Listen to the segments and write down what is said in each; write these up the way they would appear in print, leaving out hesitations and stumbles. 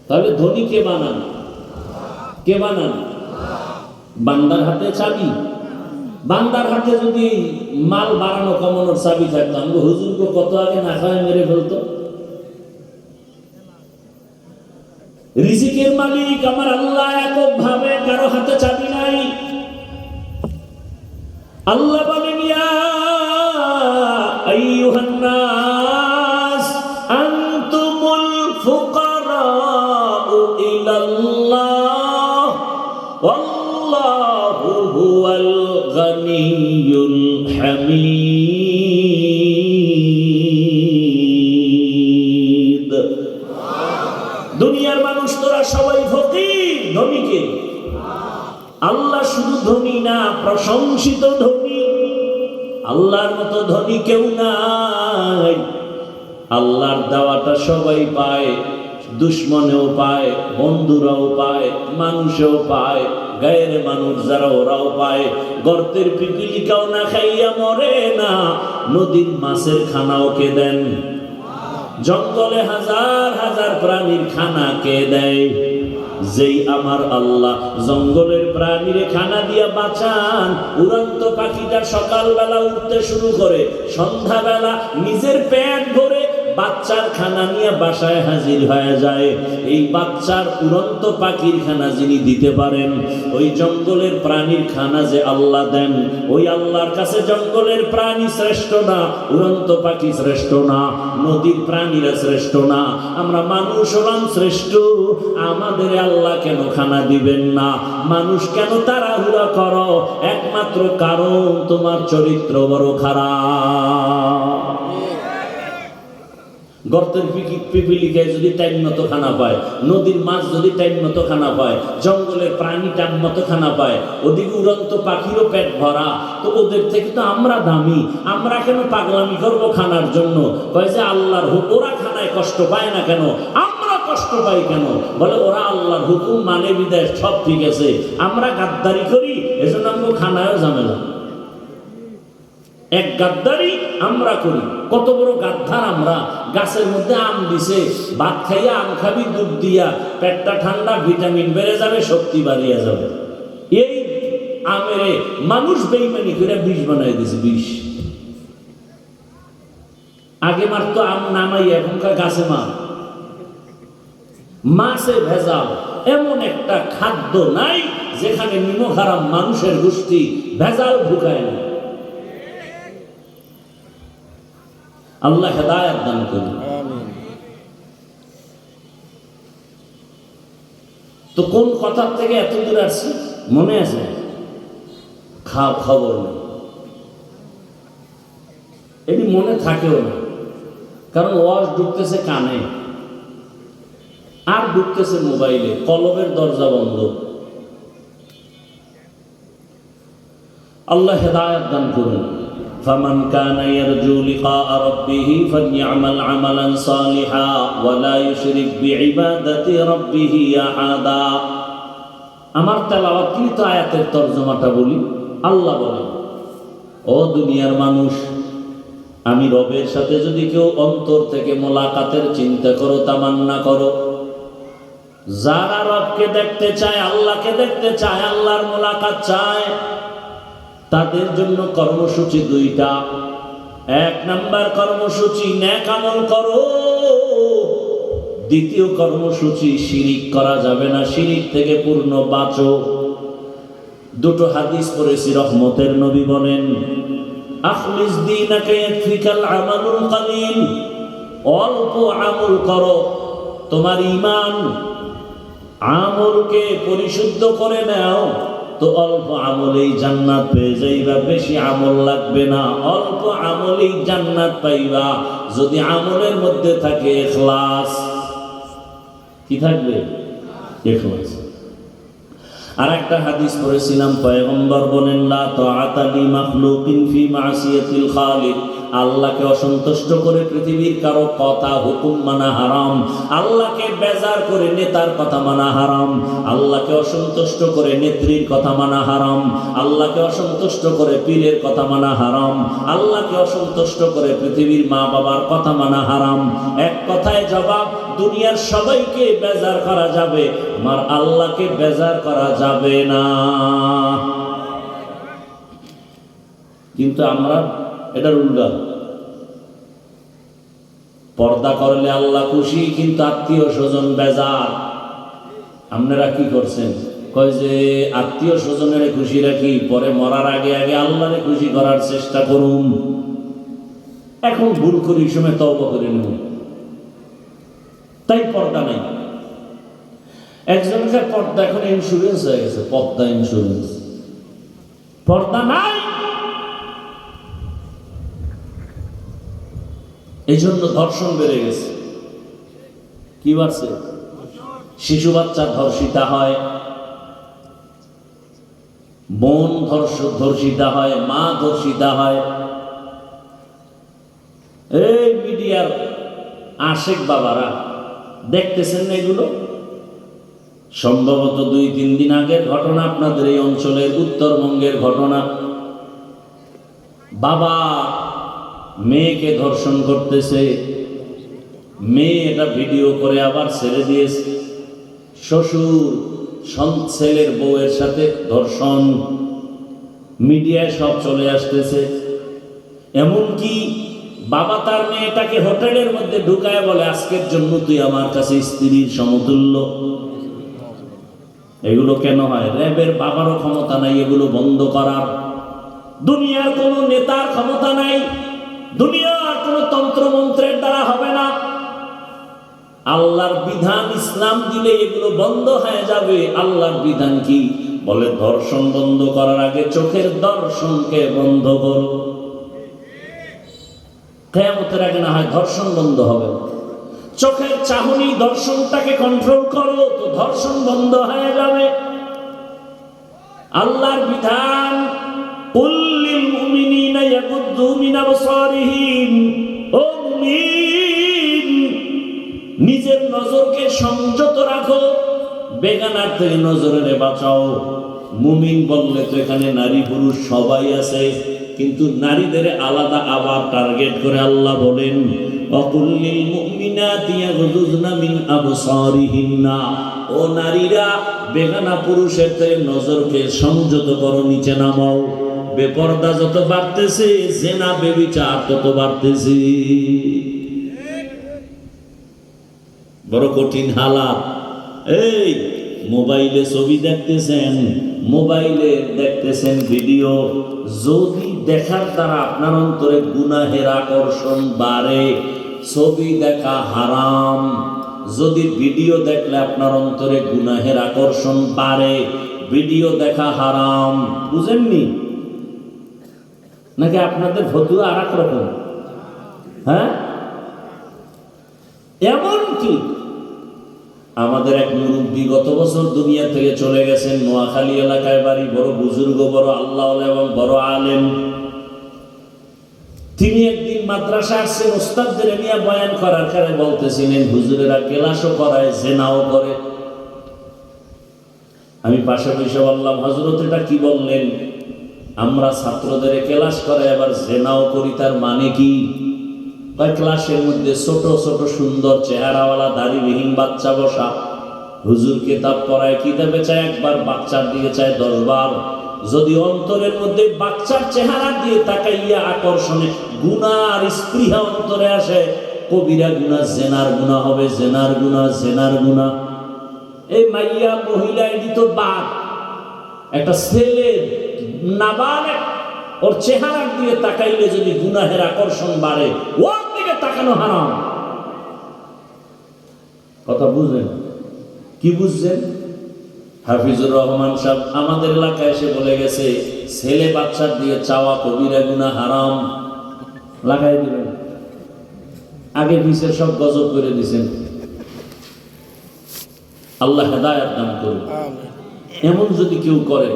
তাহলে ধনী কে বানান? কে বানান? বান্দার হাতে চাবি। বান্দার হাতে যদি মাল বাড়ানো কমানোর চাবি থাকতো, আমি হুজুরকে কত আগে না খায় মেরে ফেলতো। রিজিকের মালিক আমার আল্লাহ, এককভাবে, কারো হাতে চাবি নাই। আল্লাহ বলেন, ইয়া আইয়ুহান নাস আনতুমুল ফুকারাউ ইলাল্লাহ ওয়াল্লাহু হুয়াল গানিয়ুল হামিদ। দুনিয়ার মানুষ তোরা সবাই ফকির, ধনী কে? আল্লাহ শুধু ধনী না, প্রশংসিত ধনী। আল্লাহর মতো ধনী কেউ নাই। আল্লাহর দেওয়াটা সবাই পায়, দুশ্মনেও পায়, বন্ধুরাও পায়, মানুষও পায়, গায়ের মানুষ যারা ওরাও পায়। গর্তের পিপিলিকাও না খাইয়া মরে না, নদীর মাছের খানাও কে দেন? জঙ্গলে হাজার হাজার প্রাণীর খানা কে দেয়? যেই আমার আল্লাহ জঙ্গলের প্রাণীরে খানা দিয়া বাঁচান। উড়ন্ত পাখিটা সকালবেলা উঠতে শুরু করে, সন্ধ্যাবেলা নিজের পেট ভরে বাচ্চার খানা নিয়ে বাসায় হাজির হয়ে যায়। এই বাচ্চার উড়ন্ত পাখির খানা যিনি দিতে পারেন, ওই জঙ্গলের প্রাণীর খানা যে আল্লাহ দেন, ওই আল্লাহর কাছে জঙ্গলের প্রাণী শ্রেষ্ঠ না, উড়ন্ত পাখি শ্রেষ্ঠ না, নদীর প্রাণীরা শ্রেষ্ঠ না, আমরা মানুষ হলাম শ্রেষ্ঠ। আমাদের আল্লাহ কেন খানা দিবেন না? মানুষ কেন তাড়াহুড়া করো? একমাত্র কারণ তোমার চরিত্র বড় খারাপ। গর্তের পিপিলিকায় যদি টাইম মতো খানা পায়, নদীর মাছ যদি টাইম মতো খানা পায়, জঙ্গলের প্রাণী টাইম মতো খানা পায়, ওদিকে উড়ন্ত পাখিরও পেট ভরা, তো ওদের থেকে তো আমরা দামি। আমরা কেন পাগলামি করবো খানার জন্য? কয় যে আল্লাহর ওরা খানায় কষ্ট পায় না কেন, আমরা কষ্ট পাই কেন? বলে ওরা আল্লাহর হুকুম মানে বিদায় সব ঠিক আছে, আমরা গাদ্দারি করি, এজন্য আমরা খানায়ও ঝামেলা। এক গাদ্দারি আমরা করি। কত বড় গাদ্দার আমরা! গাছের মধ্যে আম দিছে, ভাত খাইয়া আম খাবি দুধ দিয়া, পেটটা ঠান্ডা, ভিটামিন বেড়ে যাবে, শক্তি বাড়িয়ে যাবে। এই আমেরে মানুষ বেইমানি করে বিষ বানাই দিছে। বিষ আগে মারতো আম নামাই, এখনকার গাছে মার। মাছে ভেজাল, এমন একটা খাদ্য নাই যেখানে নিমক হারাম মানুষের গোষ্ঠী ভেজাল ঢুকায় না। আল্লাহ হেদায়েত দান করুন। তো কোন কথার থেকে এত দূর আসছে মনে আছে? খবর নেই, এটি মনে থাকেও না, কারণ ওয়াজ ঢুকতেছে কানে আর ঢুকতেছে মোবাইলে, কলমের দরজা বন্ধ। আল্লাহ হেদায়েত দান করুন। فمن كان يرجو لقاء ربه فليعمل عملا صالحا ولا يشرك بعبادة ربه أحدا। আমার তেলাওয়াতকৃত আয়াতের তরজমাটা বলি। আল্লাহ বলেন, ও দুনিয়ার মানুষ, আমি রবের সাথে যদি কেউ অন্তর থেকে মোলাকাতের চিন্তা করো, তামান্না করো, যারা রবকে দেখতে চায়, আল্লাহকে দেখতে চায়, আল্লাহর মোলাকাত চায়, তাদের জন্য কর্মসূচি দুইটা। এক নাম্বার কর্মসূচি, নেক আমল করো। দ্বিতীয় কর্মসূচি, শিরিক করা যাবে না, শিরিক থেকে পূর্ণ বাঁচো। দুটো হাদিস পড়েছি, রহমতের নবী বলেন, আখলিস দীনাকা ইয়াকফিকাল আমালুল কালিল। অল্প আমল করো, তোমার ঈমান আমলকে পরিশুদ্ধ করে নাও, তো অল্প আমলেই জান্নাত পেয়ে যাইবা। বেশি আমল লাগবে না, অল্প আমলেই জান্নাত পাইবা। যদি আমলের মধ্যে থাকে ইখলাস। কি থাকবে? ইখলাস। আর একটা হাদিস পড়েছিলাম, পয়গম্বর বলেন, লা তাআতা লি মাখলুকিন ফি মাসিয়াতিল খালিক আল্লাহকে অসন্তুষ্ট করে পৃথিবীর কারো কথা হুকুম মানা হারাম, আল্লাহকে বেজার করে নেতার কথা মানা হারাম, আল্লাহকে অসন্তুষ্ট করে নেত্রীর কথা মানা হারাম, আল্লাহকে অসন্তুষ্ট করে পীরের কথা মানা হারাম, আল্লাহকে অসন্তুষ্ট করে পৃথিবীর মা বাবার কথা মানা হারাম। এক কথায় জবাব, দুনিয়ার সবাইকে বেজার করা যাবে, আমার আল্লাহকে বেজার করা যাবে না। কিন্তু আমরা এটার উল্টা, পর্দা করলে আল্লাহ খুশি কিন্তু আত্মীয় স্বজন বেজার। আপনারা কি করছেন? কয় যে আত্মীয় স্বজনের খুশি রাখি, পরে মরার আগে আগে আল্লাহরে খুশি করার চেষ্টা করুন। এখন ভুল করি সময় তওবা করে নেব, তাই পর্দা নেই। একজনের পর্দা এখন ইন্স্যুরেন্স হয়ে গেছে, পর্দা ইন্স্যুরেন্স, পর্দা নাই। এই জন্য ধর্ষণ বেড়ে গেছে। কি বাড়ছে? শিশু বাচ্চা ধর্ষিতা হয়, বোন ধর্ষিতা হয়, মা ধর্ষিতা হয়। এই মিডিয়ার আশেক বাবারা দেখতেছেন না এগুলো? সম্ভবত 2-3 দিন আগের ঘটনা, আপনাদের এই অঞ্চলের উত্তরবঙ্গের ঘটনা। বাবা মেয়েকে ধর্ষণ করতেছে, মেয়ে এটা ভিডিও করে আবার ছেড়ে দিয়েছে। শ্বশুর ছেলের বউয়ের সাথে ধর্ষণ, মিডিয়ায় সব চলে আসতেছে। এমনকি বাবা তার মেয়েটাকে হোটেলের মধ্যে ঢুকায় বলে, আজকের জন্য তুই আমার কাছে স্ত্রীর সমতুল্য। এগুলো কেন হয়? র্যাবের বাবারও ক্ষমতা নাই এগুলো বন্ধ করার, দুনিয়ার কোন নেতার ক্ষমতা নাই, দুনিয়ার কোন তন্ত্রমন্ত্রের দ্বারা হবে না। আল্লাহর বিধান ইসলাম দিলে এগুলো বন্ধ হয়ে যাবে। আল্লাহর বিধান কি বলে? ধর্ষণ বন্ধ করার আগে চোখের দর্শনকে বন্ধ করো। কিয়ামতের আগে না হয় ধর্ষণ বন্ধ হবে, চোখের চাহনি দর্শনটাকে কন্ট্রোল করো, তো ধর্ষণ বন্ধ হয়ে যাবে। আল্লাহর বিধান, কুল লিল মুমিনিনা ইয়াগুদ্দু মিন আবসারিহিম, ও মুমিন নিজের নজরকে সংযত রাখো, বেগানার থেকে নজরে বাঁচাও। মুমিন বললে তো এখানে নারী পুরুষ সবাই আছে, কিন্তু নারীদের আলাদা আবার টার্গেট করে আল্লাহ বলেন, ওয়াকুল লিল মুমিনাতি ইয়াগুযুজনা মিন আবসারিহিন্না, ও নারীরা বেগানা পুরুষের থেকে নজরকে সংযত করো, নিচে নামাও। বেপরদা যত বাড়তেছে, জেনা বেবিচার তত বাড়তেছে। বড় কঠিন হালাত। এই মোবাইলে ছবি দেখতেছেন, মোবাইলে দেখতেছেন ভিডিও, যদি দেখার দ্বারা আপনার অন্তরে গুনাহের আকর্ষণ বাড়ে, ছবি দেখা হারাম। যদি ভিডিও দেখলে আপনার অন্তরে গুনাহের আকর্ষণ বাড়ে, ভিডিও দেখা হারাম। বুঝেননি নাকি? আপনাদের ফতুয়া আর এক রকম। হ্যাঁ, এমন কি আমাদের এক মুরব্বী গত বছর দুনিয়া থেকে চলে গেছেন, নোয়াখালী এলাকায় বাড়ি, বড় বুজুর্গ, বড় আল্লাহ এবং বড় আলেম। তিনি একদিন মাদ্রাসা আসছেন, ওস্তাদদের নিয়ে বয়ান করার কারণে বলতেছিলেন, হুজুরেরা ক্লাসও করায়, জেনাও করে। আমি পাশে বসে বললাম, হযরত এটা কি বললেন? আমরা ছাত্রদের ক্লাস করাই আবার জেনাও করি, তার মানে কি? ক্লাসের মধ্যে ছোট ছোট সুন্দর চেহারাওয়ালা দাড়িবিহীন বাচ্চা বসা, হুজুর কিতাব পড়ায়, কিতাবে চায় একবার, বাচ্চার দিকে চায় 10 বার। যদি অন্তরের মধ্যে বাচ্চার চেহারা দিয়ে তাকাইয়া আকর্ষণে গুনার স্পৃহা অন্তরে আসে, কবিরা গুনাহ, জেনার গুনাহ হবে, জেনার গুনাহ, জেনার গুনাহ। এই মাইয়া মহিলা এদিত বাদ, একটা ছেলে নাবালেগ, ওর চেহারা দিয়ে তাকাইলে যদি গুনাহের আকর্ষণ বাড়ে, ওর দিকে তাকানো হারাম। কথা বুঝলেন? কি বুঝছেন? হাফিজুর রহমান সাহেব আমাদের এলাকায় এসে বলে গেছে, ছেলে বাচ্চার দিয়ে চাওয়া কবিরা গুনাহ হারাম। লাগাই দিবেন, আগে পিছের সব গজব করে দিছেন। আল্লাহ হেদায়েত দান করুন। এমন যদি কেউ করে,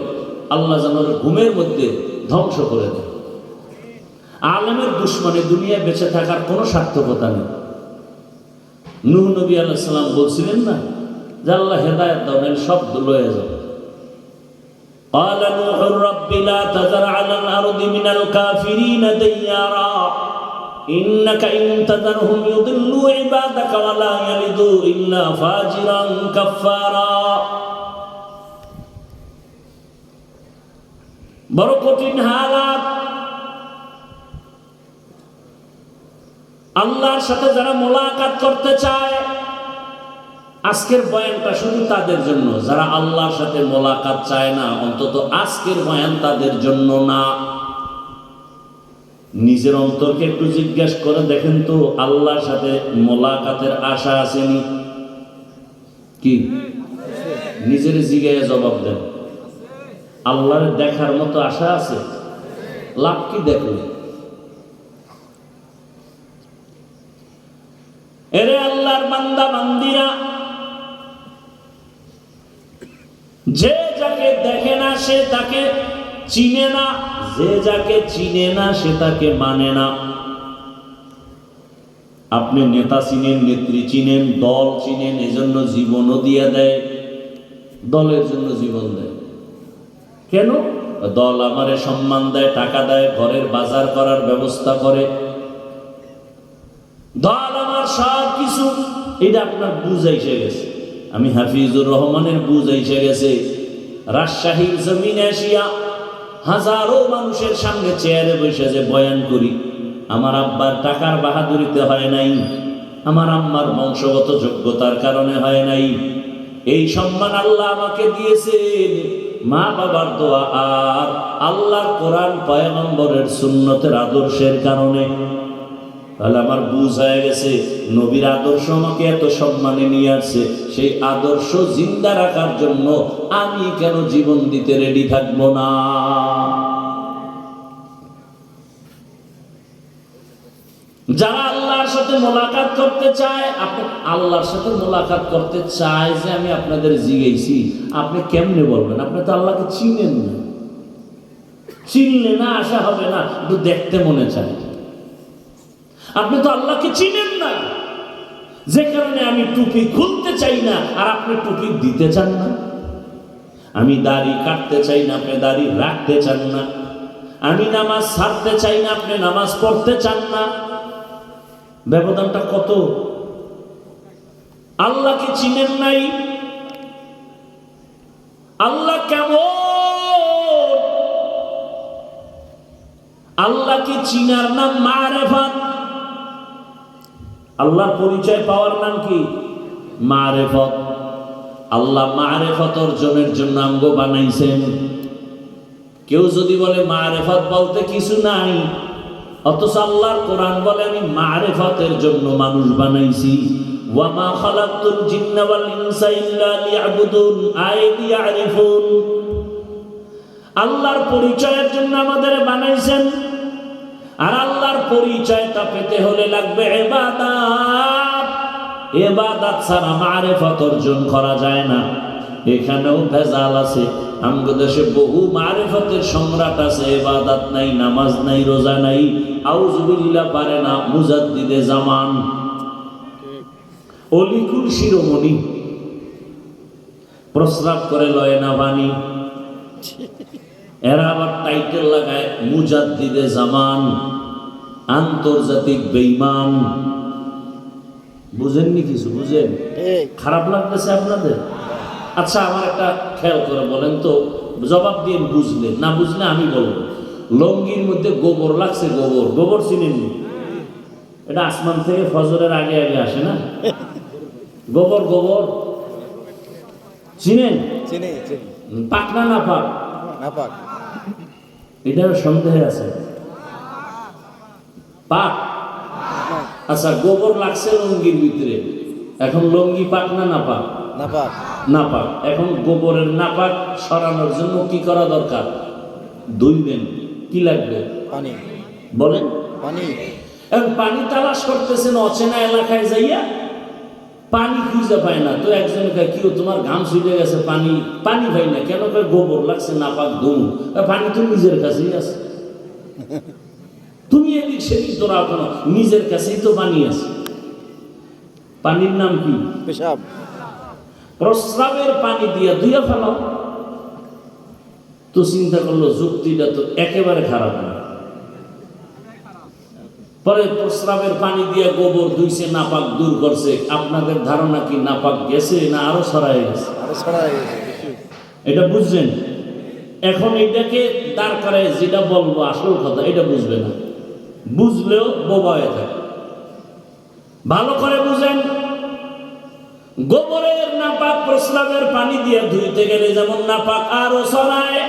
আল্লাহ যেন ঘুমের মধ্যে ধ্বংস করে দেয়। আলেমের দুশ্মনে দুনিয়ায় বেঁচে থাকার কোনো সার্থকতা নেই। নূহ নবী আলাইহিস সালাম বলছিলেন না যে আল্লাহ হেদায়েত দাও, নাহলে সব লয়ে যাবে। قال نوح رب لا تذر على الأرض من الكافرين ديارا إنك إن تذرهم يضلوا عبادك ولا يلدوا إلا فاجرا كفارا। বড় কঠিন হালাত। আল্লাহর সাথে যারা মোলাকাত করতে চায়, আজকের বয়ানটা শুধু তাদের জন্য। যারা আল্লাহর সাথে মোলাকাত চায় না, অন্তত আজকের বয়ান তাদের জন্য না। নিজের অন্তরকে একটু জিজ্ঞাসা করে দেখেন তো, আল্লাহর সাথে মোলাকাতের আশা আসেনি কি? নিজের জিগায় জবাব দেন। আল্লাহর দেখার মতো আশা আছে? লাভ কি দেখলে? এরে আল্লাহর বান্দা বান্দিরা, যে যাকে দেখে না সে তাকে চিনে না, যে যাকে চিনে না সে তাকে মানে না। আপনি নেতা চিনেন, নেত্রী চিনেন, দল চিনেন, এজন্য জীবনও দিয়ে দেয়, দলের জন্য জীবন দেয়। কেন? দল আমারে সম্মান দেয়, টাকা দেয়, ঘরের বাজার করার ব্যবস্থা করে, দল আমার সব কিছু। এটা আপনার বুঝ এসে গেছে। আমি হাফিজুর রহমানের বুঝ এসে গেছে। রাজশাহীর জমিনে আসিয়া হাজারো মানুষের সামনে চেয়ারে বসে যে বয়ান করি, আমার আব্বার টাকার বাহাদুরিতে হয় নাই, আমার আম্মার বংশগত যোগ্যতার কারণে হয় নাই। এই সম্মান আল্লাহ আমাকে দিয়েছেন মা বাবার দোয়া আর আল্লাহর কোরআন পয়গম্বরের সুন্নতের আদর্শের কারণে। তাহলে আমার বুঝ হয়ে গেছে, নবীর আদর্শ আমাকে এত সম্মানে নিয়ে আসছে, সেই আদর্শ জিন্দা রাখার জন্য আমি কেন জীবন দিতে রেডি থাকবো না? যারা আল্লাহর সাথে মোলাকাত করতে চায়, আপনি আল্লাহর সাথে মোলাকাত করতে চায় যে আমি আপনাদের জিজ্ঞেসি, আপনি কেমনে বলবেন? আপনি তো আল্লাহকে চিনেন না। চিনলে না আশা হবে না, একটু দেখতে মনে চায়। আপনি তো আল্লাহকে চিনেন না, যে কারণে আমি টুপি খুলতে চাই না আর আপনি টুপি দিতে চান না। আমি দাড়ি কাটতে চাই না, আপনি দাড়ি রাখতে চান না। আমি নামাজ ছাড়তে চাই না, আপনি নামাজ পড়তে চান না। ব্যবধানটা কত! আল্লাহকে চিনেন নাই। আল্লাহ কেমন? আল্লাহকে চিনার নাম মারেফাত। আল্লাহর পরিচয় পাওয়ার নাম কি? মারেফত। আল্লাহ মারেফত অর্জনের জন্য অঙ্গ বানাইছেন। কেউ যদি বলে মারেফত বলতে কিছু নাই, অথচ আল্লাহর কোরআন বলে আমি মারেফতের জন্য মানুষ বানাইছি। ওয়া মা খালাকতুল জিন্না ওয়াল ইনসা ইল্লা লিয়াবুদুন, আয় লিয়ারিফুন। আল্লাহর পরিচয়ের জন্য আমাদের বানাইছেন, আর আল্লাহর পরিচয়টা পেতে হলে লাগবে ইবাদত। ইবাদত ছাড়া মারেফত অর্জন করা যায় না। এখানেও ভেজাল আছে। আমাদের দেশে বহু মারেফতের সম্রাট আছে, ইবাদত নাই, নামাজ নাই, রোজা নাই, আউযুবিল্লাহ পারে না, মুজাদ্দিদে জামান, অলিকুল শিরোমণি, প্রস্রাব করে লয় না পানি। এরা আবার টাইটেল লাগায় মুজাদ্দিদে জামান, আন্তর্জাতিক বেঈমান। বুঝেননি কিছু? বুঝেন? খারাপ লাগতেছে আপনাদের? আচ্ছা, আমার একটা খেয়াল করে বলেন তো, জবাব দিয়ে বুঝলে, না বুঝলে আমি বলবো। লঙ্গির মধ্যে গোবর লাগছে, গোবর, গোবর চিনেননি? এটা আসমান থেকে ফজরের আগে আগে আসে না? গোবর, গোবর চিনেন? পাক না না পাক? এটার সন্দেহে আছে। পাক? আচ্ছা, গোবর লাগছে লঙ্গির ভিতরে, এখন লঙ্গি পাক না না পাক? না পাক। এখন গোবরের নাপাক সরানোর জন্য কি করা দরকার? ধুইবেন। কি লাগবে? পানি। বলেন? পানি। এখন পানি তালাশ করতেছেন অচেনা এলাকায় যাইয়া, পানি খুঁজে পায় না। তো একজন কয়, কি তোমার ঘাম ছুটে গেছে, পানি পানি পাই না কেন? গোবর লাগছে, নাপাক ধুম। পানি তো নিজের কাছেই আছে। তুমি এদিক সেদিক দৌড়াও কেন? নিজের কাছেই তো পানি আছে। পানির নাম কি? পেশাব। প্রস্রাবের পানি দিয়া ধুইয়া ফেলাও। তো চিন্তা করলো যুক্তিটা তো একেবারে খারাপ না। পরে প্রস্রাবের পানি দিয়ে গোবর ধুইছে, নাপাক দূর করছে। আপনাদের ধারণা কি নাপাক গেছে না আরো ছড়াই গেছে? এটা বুঝছেন? এখন এটাকে দাঁড় করায় যেটা বলবো আসল কথা এটা বুঝবে না, বুঝলেও বোবা হয়ে থাকে। ভালো করে বুঝেন, গোবরের নাপাক প্রস্রাবের পানি দিয়ে ধুইতে গেলে যেমন নাপাক আরো ছড়ায়।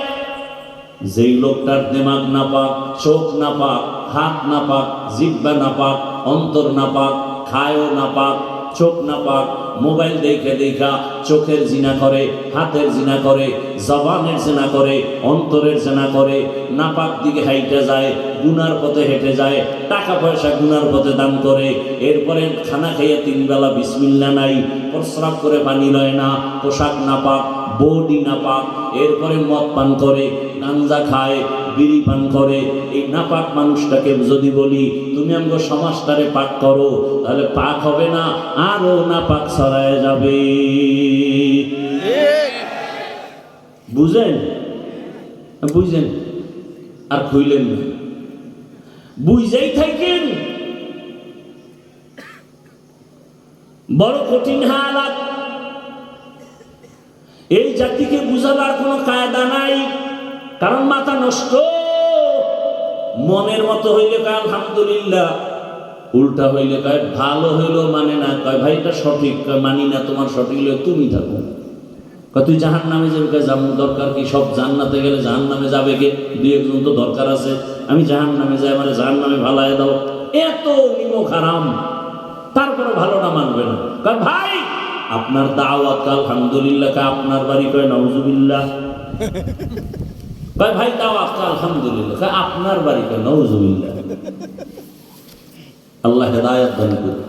যেই লোকটার দিমাগ নাপাক, চোখ নাপাক, হাত নাপাক, জিহ্বা নাপাক, অন্তর নাপাক, খায়ও নাপাক, চোখ নাপাক, মোবাইল দেখে দেখা চোখের জিনা করে, হাতের জিনা করে, জবানের জিনা করে, অন্তরের জিনা করে, নাপাক দিকে হাইটে যায়, গুনার পথে হেঁটে যায়, টাকা পয়সা গুনার পথে দান করে, এরপরে খানা খেয়ে 3 বেলা বিসমিল্লাহ নাই, প্রস্রাব করে পানি লয় না, পোশাক নাপাক, বডি নাপাক, এরপরে মদ পান করে, গাঞ্জা খায়, বিড়ি পান করে। এই নাপাক মানুষটাকে যদি বলি তুমি আমাকে সমাজটারে পাক করো, তাহলে পাক হবে না, আরো নাপাক ছড়ায় যাবে। বুঝেন? বুঝেন আর খুইলেন না, বুঝেই থাকেন। বড় কঠিন হালাত। এই জাতিকে বুঝাবার কোনো কায়দা নাই, কারণ মাথা নষ্ট। মনের মতো হইলে কয় আলহামদুলিল্লাহ, উল্টা হইলে কয় ভালো হইলেও মানে না, কয় ভাই এটা সঠিক, কয় মানি না, তোমার সঠিক হইলে তুমি থাকো। কয় তুই জাহান নামে যাবে, কয় যাবো, দরকার কি? সব জান্নাতে গেলে জাহান নামে যাবে কে? 2-1 জন তো দরকার আছে। আমি জাহান নামে যাই, মানে জাহান নামে ভালায় দাও। এত নিমক হারাম, তারপরে ভালো না মানবে না। কয় ভাই আপনার দাওয়াত আলহামদুলিল্লাহ, কয় আপনার বাড়ি, কয় নাউজুবিল্লাহ। কয় ভাই দাওয়াত আলহামদুলিল্লাহ, কয় আপনার বাড়ি, কয় নাউজুবিল্লাহ। আল্লাহ হেদায়েত দান করুন।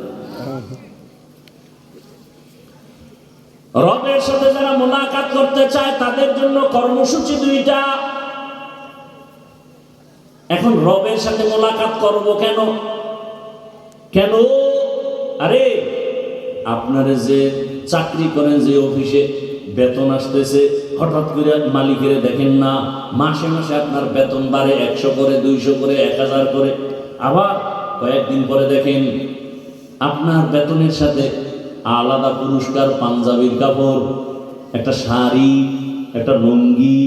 রবের সাথে যারা মুলাকাত করতে চায় তাদের জন্য কর্মসূচি 2টা। এখন রবের সাথে মুলাকাত করব কেন? কেন? আরে আপনারা যে চাকরি করেন, যে অফিসে বেতন আসতেছে, হঠাৎ করে মালিকের দেখেন না মাসে মাসে আপনার বেতন বাড়ে 100 করে, 200 করে, 1000 করে। আবার কয়েকদিন পরে দেখেন আপনার বেতনের সাথে আলাদা পুরস্কার, পাঞ্জাবির কাপড়, একটা শাড়ি, একটা লুঙ্গি।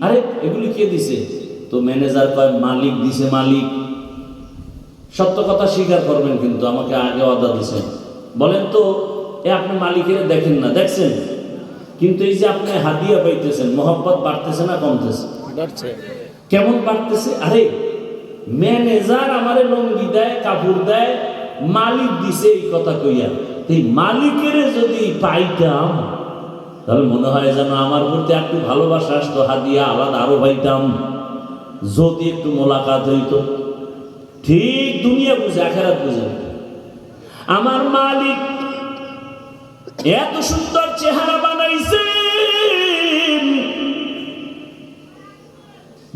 আরে এগুলি কে দিছে? তো ম্যানেজার কয় মালিক দিছে। মালিক সত্য কথা স্বীকার করবেন, কিন্তু আমাকে আগে অর্ডার দিছেন। বলেন তো আপনি মালিকের দেখেন না, দেখছেন? কিন্তু এই যে আপনি হাদিয়া পাইতেছেন, মহব্বত বাড়তেছে না কমতেছে? কেমন বাড়তেছে? আরে ম্যানেজার আমারে লুঙ্গি দেয়, কাপড় দেয়, মালিক দিছে এই কথা কইয়া। এই মালিকের যদি পাইতাম তাহলে মনে হয় যেন আমার প্রতি একটু ভালোবাসা আসতো, হাদিয়া আলাদা আরো পাইতাম, যদি একটু মোলাকাত হইতো। ঠিক দুনিয়া বুঝে, আখেরাত বুঝে। আমার মালিক এত সুন্দর চেহারা বানাইছে,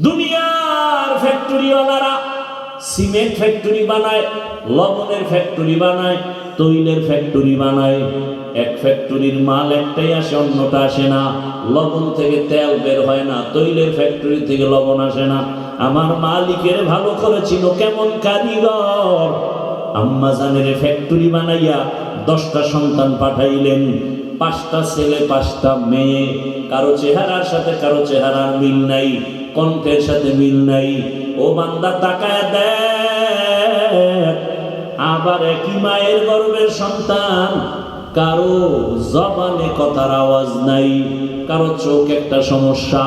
দুনিয়ার ফ্যাক্টরিওয়ালারা সিমেন্ট ফ্যাক্টরি বানায়, লবণের ফ্যাক্টরি বানায়, তৈলের ফ্যাক্টরি বানায়। এক ফ্যাক্টরির মাল একটাই আসে, অন্যটা আসে না। লবণ থেকে তেল বের হয় না, তৈলের ফ্যাক্টরি থেকে লবণ আসে না। আমার মালিকের ভালো করেছিল কেমন কারিগর, আম্মা জানের ফ্যাক্টরি বানাইয়া 10টা সন্তান পাঠাইলেন, 5টা ছেলে 5টা মেয়ে। কারো চেহারার সাথে কারো চেহারার মিল নাই, কণ্ঠের সাথে মিল নাই। ও বান্দা তাকায় দেখ, আবার একই মায়ের গর্ভের সন্তান, কারো জবানে কথার আওয়াজ নাই, কারো চোখ একটা সমস্যা,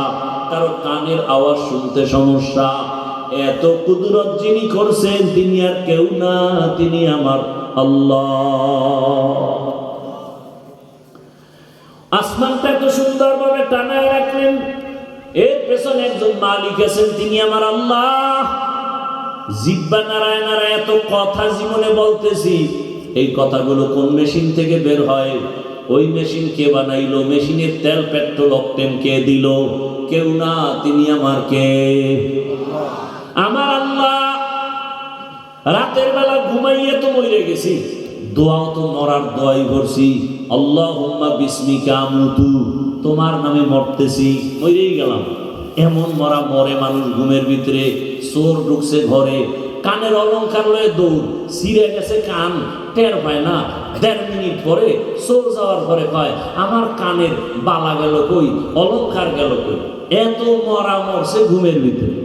কারো কানের আওয়াজ শুনতে সমস্যা। এত কুদরত যিনি করছেন তিনি আর কেউ না, তিনি আমার আল্লাহ। আসমানটা এত সুন্দরভাবে টানায় রাখলেন, এর পেছনে একজন মালিক আছেন, তিনি আমার আল্লাহ। জিহ্বা নাড়ায় নাড়ায় এত কথা জীবনে বলতেছি, এই কথাগুলো কোন মেশিন থেকে বের হয়? ওই মেশিন কে বানাইলো? মেশিনের তেল, পেট্রোল, অকটেন কে দিল? কেউ না, তিনি আমার কে? আমার আল্লাহ। রাতের বেলা ঘুমাইয়ে তো মরে গেছি, দোয়াও তো মরার দোয়াই করছি, আল্লাহুম্মা বিসমিকা আমুতু, তোমার নামে মরতেছি, মরেই গেলাম। এমন মরা মরে মানুষ ঘুমের ভিতরে। চোর ঢুকছে ঘরে, কানের অলংকার লয়ে দৌড়, ছিঁড়ে গেছে কান, টের পায় না। 1.5 মিনিট পরে চোর যাওয়ার পরে কয় আমার কানের বালা গেল কই, অলংকার গেল কই। এত মরা মরছে ঘুমের ভিতরে।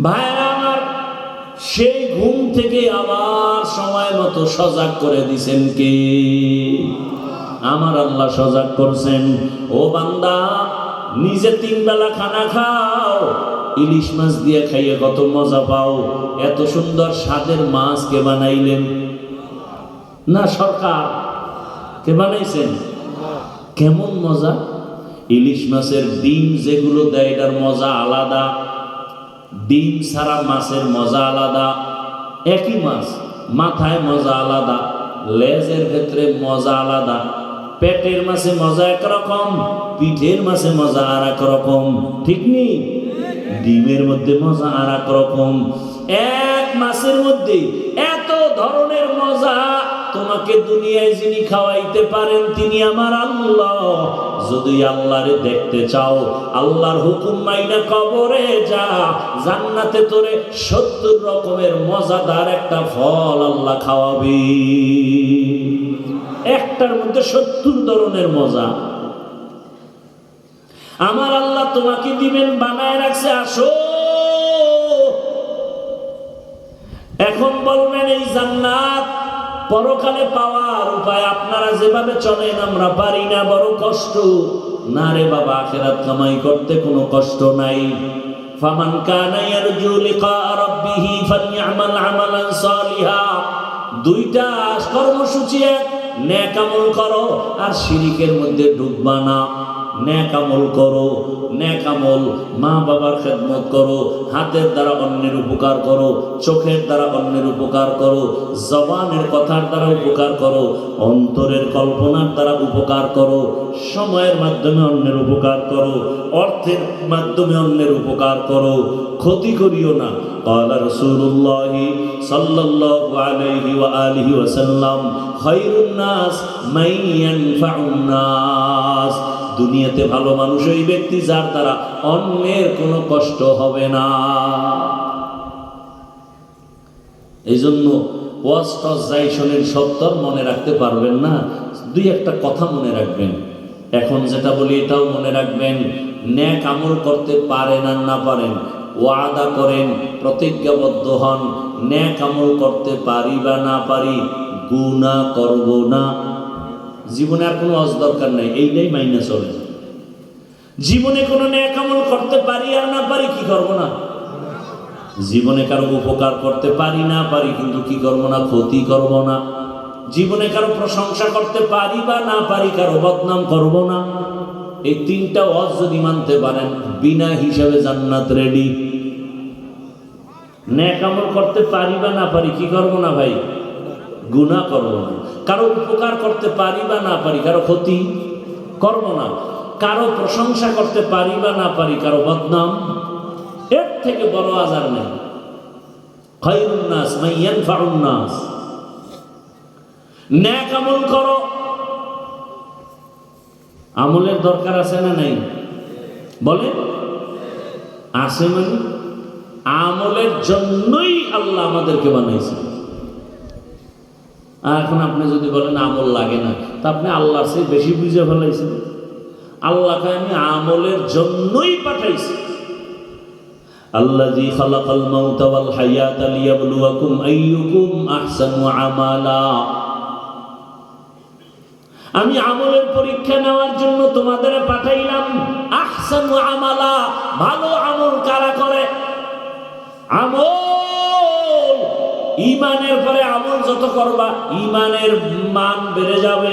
ভাইরা আমার, সেই ঘুম থেকে আবার সময় মতো সজাগ করে দিছেন কে? আমার আল্লাহ সজাগ করছেন। ও বান্দা, নিজে 3 বেলা খানা খাও, ইলিশ মাছ দিয়ে খাইয়ে কত মজা পাও। এত সুন্দর স্বাদের মাছ কে বানাইলেন? না সরকার? কে বানাইছেন? কেমন মজা! ইলিশ মাছের ডিম যেগুলো দেয় এটার মজা আলাদা, ডিম ছাড়া মাছের মজা আলাদা। একই মাছ, মাথায় মজা আলাদা, লেজের ক্ষেত্রে মজা আলাদা। পেটের মাছে মজা একরকম, পিঠের মাছে মজা আর এক রকম, ঠিক নেই? ডিমের মধ্যে মজা আর এক রকম। এক মাছের মধ্যে এত ধরনের মজা। তোমাকে দুনিয়ায় যিনি খাওয়াইতে পারেন তিনি আমার আল্লাহ। যদি আল্লাহরে দেখতে চাও, আল্লাহর হুকুম মাইনা কবরে যা, জান্নাতে তোরে 70 রকমের মজাদার একটা ফল আল্লাহ খাওয়াবি। একটার মধ্যে 70 ধরনের মজা আমার আল্লাহ তোমাকে দিবেন, বানায় রাখছে। আসো, এখন বলবেন এই জান্নাত পরকালে পাওয়ার উপায় আপনারা যেভাবে চলেন আমরা পারি না, বড় কষ্ট। না রে বাবা, আখিরাত কামাই করতে কোনো কষ্ট নাই। ফামান কানা ইয়ারজু লিকা রাব্বিহি ফালইআমাল আমালান সালিহা। 2টা কর্মসূচি, এক নেক আমল করো আর শিরিকের মধ্যে ডুববা না। নেক আমল করো, নেক আমল, মা বাবার খেদমত করো, হাতের দ্বারা অন্যের উপকার করো, চোখের দ্বারা অন্যের উপকার করো, জবানের কথার দ্বারা উপকার করো, অন্তরের কল্পনার দ্বারা উপকার করো, সময়ের মাধ্যমে অন্যের উপকার করো, অর্থের মাধ্যমে অন্যের উপকার করো, ক্ষতি করিও না। قال رسول الله صلى الله عليه وآله وسلم خير الناس من ينفع الناس। দুনিয়াতে ভালো মানুষ ওই ব্যক্তি যার দ্বারা অন্যের কোনো কষ্ট হবে না। এই জন্য ওয়াজটাইশনের সত্তর মনে রাখতে পারবেন না, 2-1টা কথা মনে রাখবেন। এখন যেটা বলি এটাও মনে রাখবেন। নেক আমল করতে পারেন আর না পারেন, ওয়াদা করেন, প্রতিজ্ঞাবদ্ধ হন, নেক আমল করতে পারি বা না পারি, গুনাহ করব না। জীবনে আর কোনো ওয়াজ দরকার নাই, এইটাই মাইনে চলে। জীবনে কোনো নেক আমল করতে পারি আর না পারি, কি করব না? জীবনে কারো উপকার করতে পারি না পারি, কিন্তু কি করব না? ক্ষতি করব না। জীবনে কারো প্রশংসা করতে পারি বা না পারি, কারো বদনাম করব না। এই 3টা ওয়াজ যদি মানতে পারেন, বিনা হিসাবে জান্নাত রেডি। নেক আমল করতে পারি বা না পারি, কি করব না ভাই? গুনাহ করব না। কারো উপকার করতে পারি বা না পারি, কারো ক্ষতি করব না। কারো প্রশংসা করতে পারি বা না পারি, কারো বদনাম। এর থেকে বড় আজার নেই। খায়রুন নাস মান ইয়ানফাউন নাস। নেক আমল করো। আমলের দরকার আছে না নাই? বলেন আছে। মানে আমলের জন্যই আল্লাহ আমাদেরকে বানাইছে। আর এখন আপনি যদি বলেন আমল লাগে না, তা আপনি আল্লাহর চেয়ে বেশি বুঝে ফেলাইছেন। আল্লাহকে আমি আমলের জন্যই পাঠাইছি। আল্লাযী খালাকাল মাউতা ওয়াল হায়াতা লিয়াবলুয়াকুম আইয়ুকুম আহসানু আমালা। আমি আমলের পরীক্ষা নেওয়ার জন্য তোমাদের পাঠাইলাম। আহসানু আমালা, ভালো আমল কারা করে? আমল, ঈমানের পরে আমল যত করবা ঈমানের মান বেড়ে যাবে।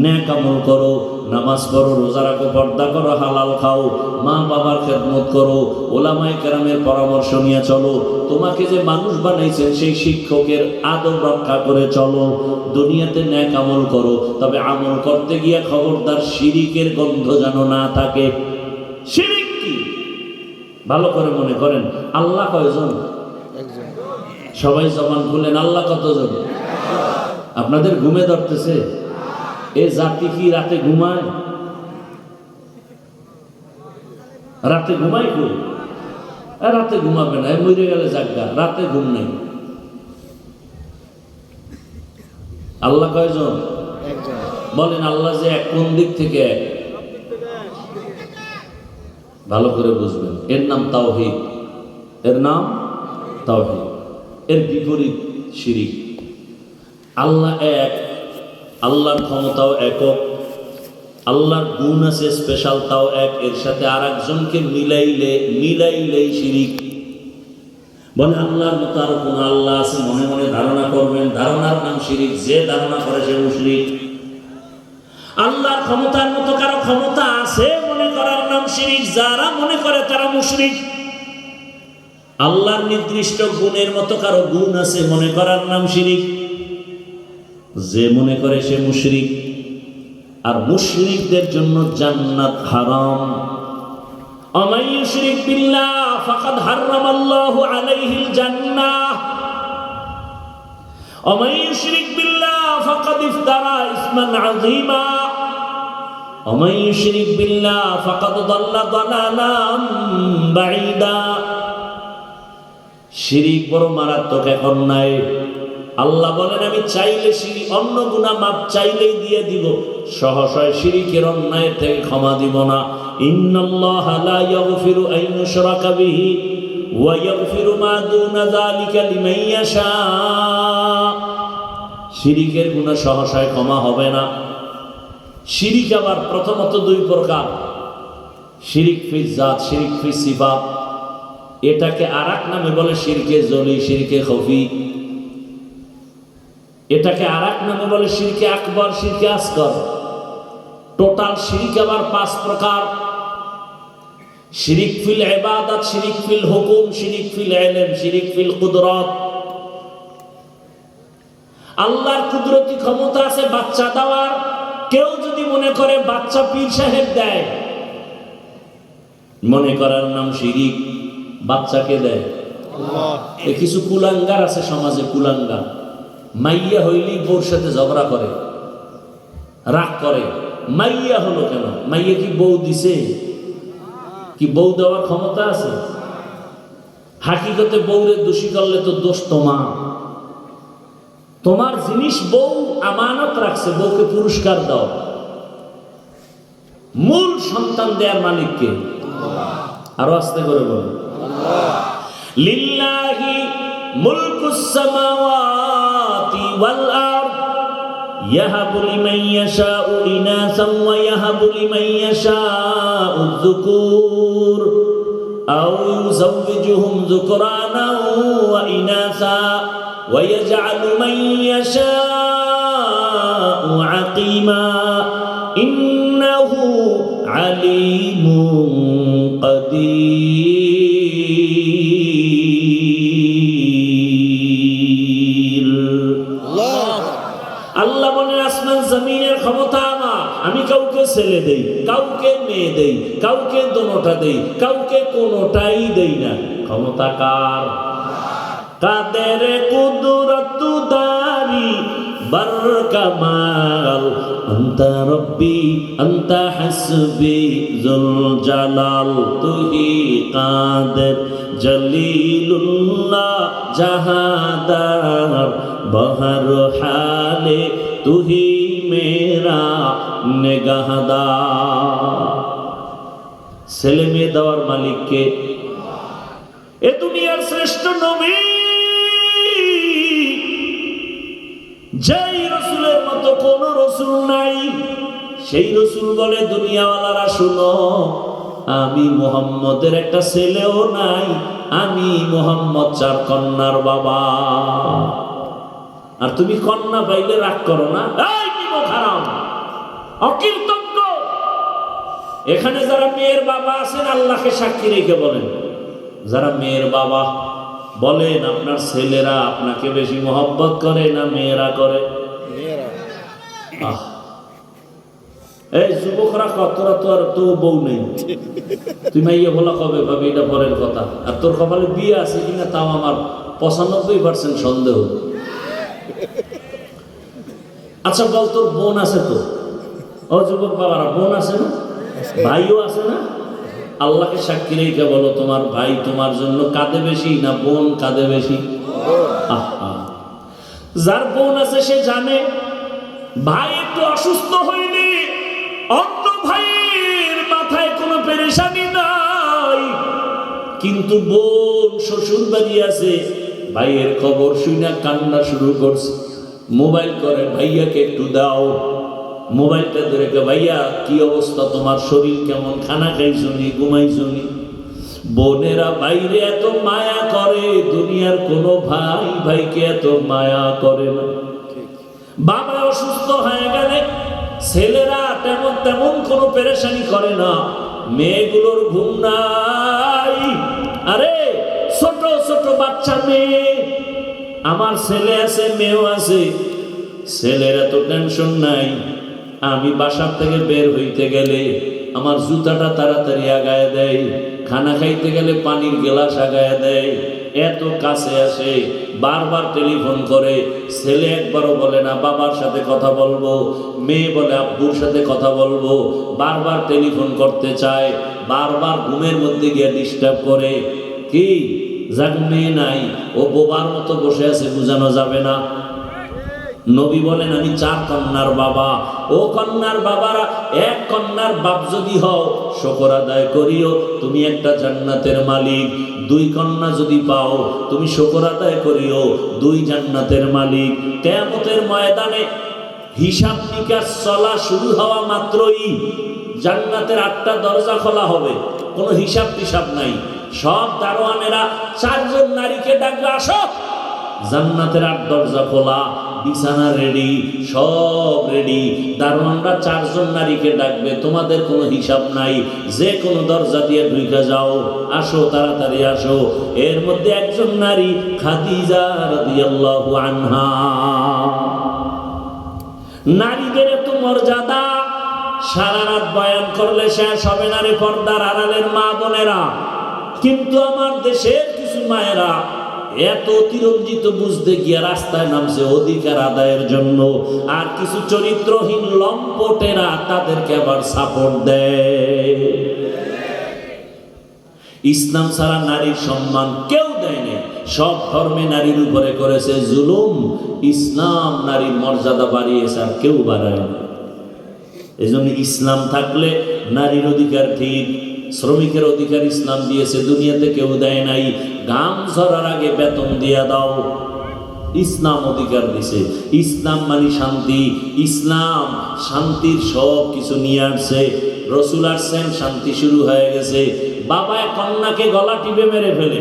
নেক আমল করো, নামাজ পড়ো, রোজা রাখো, পর্দা করো, হালাল খাও, মা বাবার খেদমত করো, ওলামায়ে কেরামের পরামর্শ নিয়ে চলো। তোমাকে যে মানুষ বানাইছেন সেই শিক্ষকের আদব রক্ষা করে চলো। দুনিয়াতে নেক আমল করো, তবে আমল করতে গিয়ে খবরদার শিরিকের গন্ধ যেন না থাকে। শিরিক কি? ভালো করে মনে করেন, আল্লাহ কয়জন? সবাই জবান খুলেন, আল্লাহ কতজন? আপনাদের ঘুমে ধরতেছে? এ জাতি কি রাতে ঘুমায়? রাতে ঘুমায় কই? রাতে ঘুমাবে না, মরে গেলে জাগা, রাতে ঘুম নেই। আল্লাহ কয়জন? বলেন আল্লাহ যে এক, কোন দিক থেকে এক? ভালো করে বুঝবেন, এর নাম তাওহীদ। এর নাম তাওহীদ। এর বিপরীত শিরিক। আল্লাহ এক, আল্লাহর ক্ষমতাও একক, আল্লাহর গুণ আছে স্পেশাল, তাও এক। এর সাথে আর একজনকে মিলাইলেই শিরিক। বলে আল্লাহর মতো আর কোন আল্লাহ আছে মনে মনে ধারণা করবেন, ধারণার নাম শিরিক। যে ধারণা করে সে মুশরিক। আল্লাহর ক্ষমতার মতো কারো ক্ষমতা আছে মনে করার নাম শিরিক। যারা মনে করে তারা মুশরিক। আল্লাহর নির্দিষ্ট গুণের মতো কারো গুণ আছে মনে করার নাম শিরিক। যে মনে করে সে মুশরিক। আর মুশরিকদের জন্য জান্নাত হারাম। ومن يشرك بالله فقد حرم الله عليه الجنة ومن يشرك بالله فقد افترى إثما عظيما ومن يشرك بالله فقد ضل ضلالا بعيدا। শিরিক বড় মারাত্মক এক অন্যায়। আল্লাহ বলেন আমি চাইলে শিরিক অন্য গুনাহ মাপ চাইলেই দিয়ে দিব, সহসায় শিরিকের অন্যায় থেকে ক্ষমা দিব না। ইন্নাল্লাহা লা ইয়াগফিরু আন ইউশরাকা বিহি ওয়া ইয়াগফিরু মা দুনা যালিকা লিমান ইয়াশা। শিরিকের গুনাহ সহসায় ক্ষমা হবে না। শিরিক আবার প্রথমত দুই প্রকার, শিরিক ফি জাত, শিরিক ফি সিফাত। এটাকে আরেক নামে বলে শিরকে জলি, শিরকে খফি। এটাকে আরেক নামে বলে শিরকে আকবর, শিরকে আসগর। টোটাল শিরিক আবার 5 প্রকার। শিরিক ফিল ইবাদত, শিরিক ফিল হুকুম, শিরিক ফিল ইলম, শিরিক ফিল কুদরত। আল্লাহর কুদরতি ক্ষমতা আছে বাচ্চা দেওয়ার। কেউ যদি মনে করে বাচ্চা পীর সাহেব দেয়, মনে করার নাম শিরিক। বাচ্চাকে দেয় আল্লাহ। কিছু কুলাঙ্গার আছে সমাজে, কুলাঙ্গার। মাইয়া হইলেই বউর সাথে ঝগড়া করে, রাগ করে। মাইয়া হলো কেন? মাইয়া কি বউ দিছে? কি বউ দেওয়ার ক্ষমতা আছে? হাকিকতে বউরে দোষী করলে তো দোষ তোমার। তোমার জিনিস বউ আমানত রাখছে, বউকে পুরস্কার দাও। মূল সন্তান দেয়ার মালিককে আরো আস্তে করে বলো, লিল্লাহি মুলকুস সামাওয়াতি ওয়াল আরদ ইয়াহাবু লিমান ইয়াশাউ ইনাসান ওয়া ইয়াহাবু লিমান ইয়াশাউ যুকুর আও ইউযাওবিজুহুম যুকরানান ওয়া ইনাসা ওয়া ইয়াজআলু মান ইয়াশাউ আকিমা ইন্নাহু আলিমুন কাদির। আল্লাহ বলেন আসমান জমিনের ক্ষমতা আমার। আমি কাউকে ছেলে দেই, কাউকে মেয়ে দেই, কাউকে দোনোটা দেই, কাউকে কোনোটাই দেই না। ক্ষমতা কার? কাদের কুদরত দারি बर कमाल अंता रब्बी अंता हस्बी जुल जलाल तू ही कादिर जलीलुल्लाह जहादार बहर हाले तू ही मेरा निगाहदार। ছেলে মেয়ে দেওয়ার মালিককে। এ দুনিয়ার শ্রেষ্ঠ নবী যেই রসুলের মতো কোন রসুল নাই। সেই রসুল বলে দুনিয়াওয়ালারা শুনো, আমি মুহাম্মদের একটা ছেলেও নাই, আমি মুহাম্মদ 4 কন্যার বাবা। আর তুমি কন্যা পাইলে রাগ করো না, এই কি খারাপ অকীর্তজ্ঞ। এখানে যারা মেয়ের বাবা আছেন আল্লাহকে সাক্ষী রেখে বলেন, যারা মেয়ের বাবা বলেন আপনার ছেলেরা আপনাকে বেশি মহব্বত করে না মেয়েরা করে? এই যুবকরা কতরা তো আর তো বউ নেই, তুই মাইয়া বলা কবে ভাবি, এটা পরের কথা। আর তোর কপালে বিয়ে আছে কিনা তাও আমার 95% সন্দেহ। আচ্ছা বল, তোর বোন আছে তো? ও যুবক বাবারা, বোন আছে না? ভাইও আছে না? আল্লাহকে সাক্ষী রেখে বলো, তোমার ভাই তোমার জন্য কাঁদে বেশি না বোন কাঁদে বেশি? যার বোন আছে সে জানে ভাই একটু অসুস্থ হইলে অন্য ভাইয়ের মাথায় কোনো পেরেশানি নাই, কিন্তু বোন শ্বশুর বাড়ি আছে, ভাইয়ের খবর শুনে কান্না শুরু করছে, মোবাইল করে ভাইয়াকে একটু দাও, মোবাইলটা ধরে ভাইয়া কি অবস্থা, তোমার শরীর কেমন, খানা খাইছনি, ঘুমাইছনি? বোনেরা বাইরে এত মায়া করে, দুনিয়ার কোনো ভাই ভাইকে এত মায়া করে না। বাবা অসুস্থ হয়ে গেলে ছেলেরা তেমন তেমন কোনো পেরেশানি করে না, মেয়েগুলোর ঘুম নাই। আরে ছোট ছোট বাচ্চা মেয়ে, আমার ছেলে আছে মেয়েও আছে, ছেলের এত টেনশন নাই। আমি বাসার থেকে বের হইতে গেলে আমার জুতাটা তাড়াতাড়ি আগায় দেয়, খানা খাইতে গেলে পানির গ্লাস আগায় দেয়, এত কাছে আসে, বারবার টেলিফোন করে। ছেলে একবারও বলে না বাবার সাথে কথা বলবো, মেয়ে বলে আব্বুর সাথে কথা বলবো, বারবার টেলিফোন করতে চায়, বারবার ঘুমের মধ্যে গিয়ে ডিস্টার্ব করে। কি যাক মেয়ে নাই, ও বোবার মতো বসে আছে, বোঝানো যাবে না। নবী বলেন আমি 4 কন্যার বাবা। ও কন্যার বাবারা, এক কন্যার বাপ যদি হও শুকর আদায় করিও, তুমি একটা জান্নাতের মালিক। 2 কন্যা যদি পাও তুমি শুকর আদায় করিও, 2 জান্নাতের মালিক। কিয়ামতের ময়দানে হিসাব নিকাশ চলা শুরু হওয়া মাত্রই জান্নাতের 8টা দরজা খোলা হবে, কোনো হিসাব টিসাব নাই। সব দারোয়ানেরা 4 জন নারীকে ডাকবে, আসো। জান্নাতের 8 দরজা খোলা, বিছানা রেডি, সব রেডি। দারোয়ানরা 4 জন নারীকে ডাকবে, তোমাদের কোনো হিসাব নাই, যে কোনো দরজা দিয়ে ঢুকে যাও, আসো তাড়াতাড়ি আসো। এর মধ্যে একজন নারী খাদিজা রাদিয়াল্লাহু আনহা। নারীদের এত মর্যাদা, সারা রাত বয়ান করলে শেষ হবে না রে পর্দার আড়ালের মা বোনেরা। কিন্তু আমার দেশের কিছু মায়েরা এত অতিরঞ্জিত বুঝতে গিয়ে রাস্তায় নামছে অধিকার আদায়ের জন্য, আর কিছু চরিত্রহীন লম্পটেরা তাদেরকে আবার সাপোর্ট দেয়। ইসলাম ছাড়া নারীর সম্মান কেউ দেয় না, সব ধর্মে নারীর উপরে করেছে জুলুম। ইসলাম নারীর মর্যাদা বাড়িয়েছে, আর কেউ বাড়ায় না। এই জন্য ইসলাম থাকলে নারীর অধিকার ঠিক, শ্রমিকের অধিকার ইসলাম দিয়েছে, দুনিয়াতে কেউ দেয় নাই। ঘাম ঝরার আগে বেতন দিয়া দাও, ইসলাম অধিকার দিছে। ইসলাম মানে শান্তি, ইসলাম শান্তির সব কিছু নিয়ে আসছে। রসুল আসছেন, শান্তি শুরু হয়ে গেছে। বাবা কন্যাকে গলা টিপে মেরে ফেলে,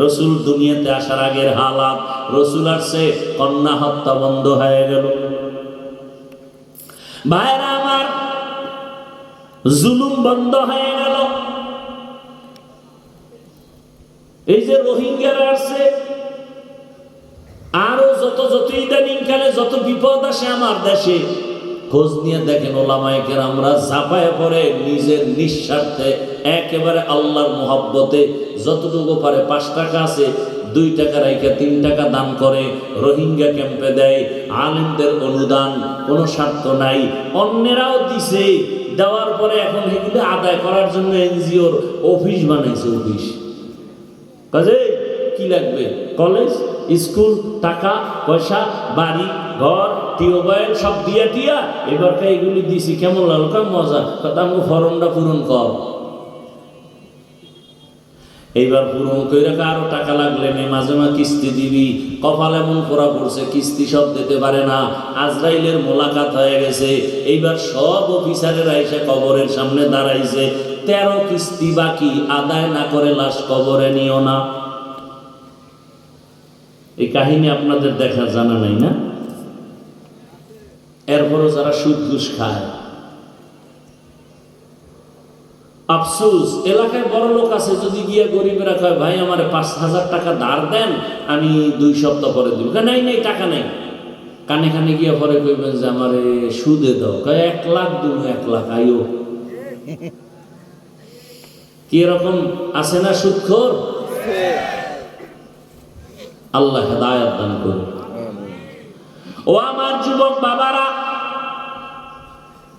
রসুল দুনিয়াতে আসার আগের হালাত। রসুল আসছে, কন্যা হত্যা বন্ধ হয়ে গেল। ভাইরা আমার, জুলুম বন্ধ হয়ে গেল। এই যে রোহিঙ্গারা আসছে, আরো যত ইদানিং কালে যত বিপদ আসে আমার দেশে, খোঁজ নিয়ে দেখেন ওলামায়ে কেরামরা ঝাঁপায় পড়ে নিজের নিঃস্বার্থে একেবারে আল্লাহর মোহাব্বতে যতটুকু পারে, 5 টাকা আছে 2 টাকা রাইখে 3 টাকা দান করে, রোহিঙ্গা ক্যাম্পে দেয়। আলেমদের অনুদান, কোনো স্বার্থ নাই। অন্যেরাও দিছে, দেওয়ার পরে এখন এগুলো আদায় করার জন্য এনজিওর অফিস বানাইছে। অফিস কাজে কি লাগবে? কলেজ, স্কুল, টাকা পয়সা, বাড়ি ঘর, টিউবওয়েল সব দিয়া টিয়া এবার এগুলি দিছি। কেমন লাগলো? মজা কথা, আমি ফর্মটা পূরণ কর। এইবার পূরণ করে আরো টাকা লাগলে নেই, মাঝে মাঝে কিস্তি দিবি। কপাল এমন করা পড়ছে, কিস্তি সব দিতে পারে না। আজরাইলের মোলাকাত হয়ে গেছে। এইবার সব অফিসারেরা এসে কবরের সামনে দাঁড়াইছে, 13 কিস্তি বাকি, আদায় না করে লাশ কবরে নিও না। এই কাহিনী আপনাদের দেখা জানা নাই না? এরপরও যারা সুদ ঘুষ খায়, আফসোস, এলাকায় বড় লোক আছে, যদি গিয়ে গরিবেরা কয় ভাই আমার 5,000 টাকা ধার দেন, আমি 2 সপ্তাহ পরে দিব, নাই নাই টাকা নেই, কানে কানে গিয়ে পরে কইবেন যে আমার সুদে দাও, কয় 1 লাখ দিব, 1 লাখ আইও। কি এরকম আছে না সুদখোর? আল্লাহ হেদায়েত দান করুন। ও আমার যুবক বাবারা,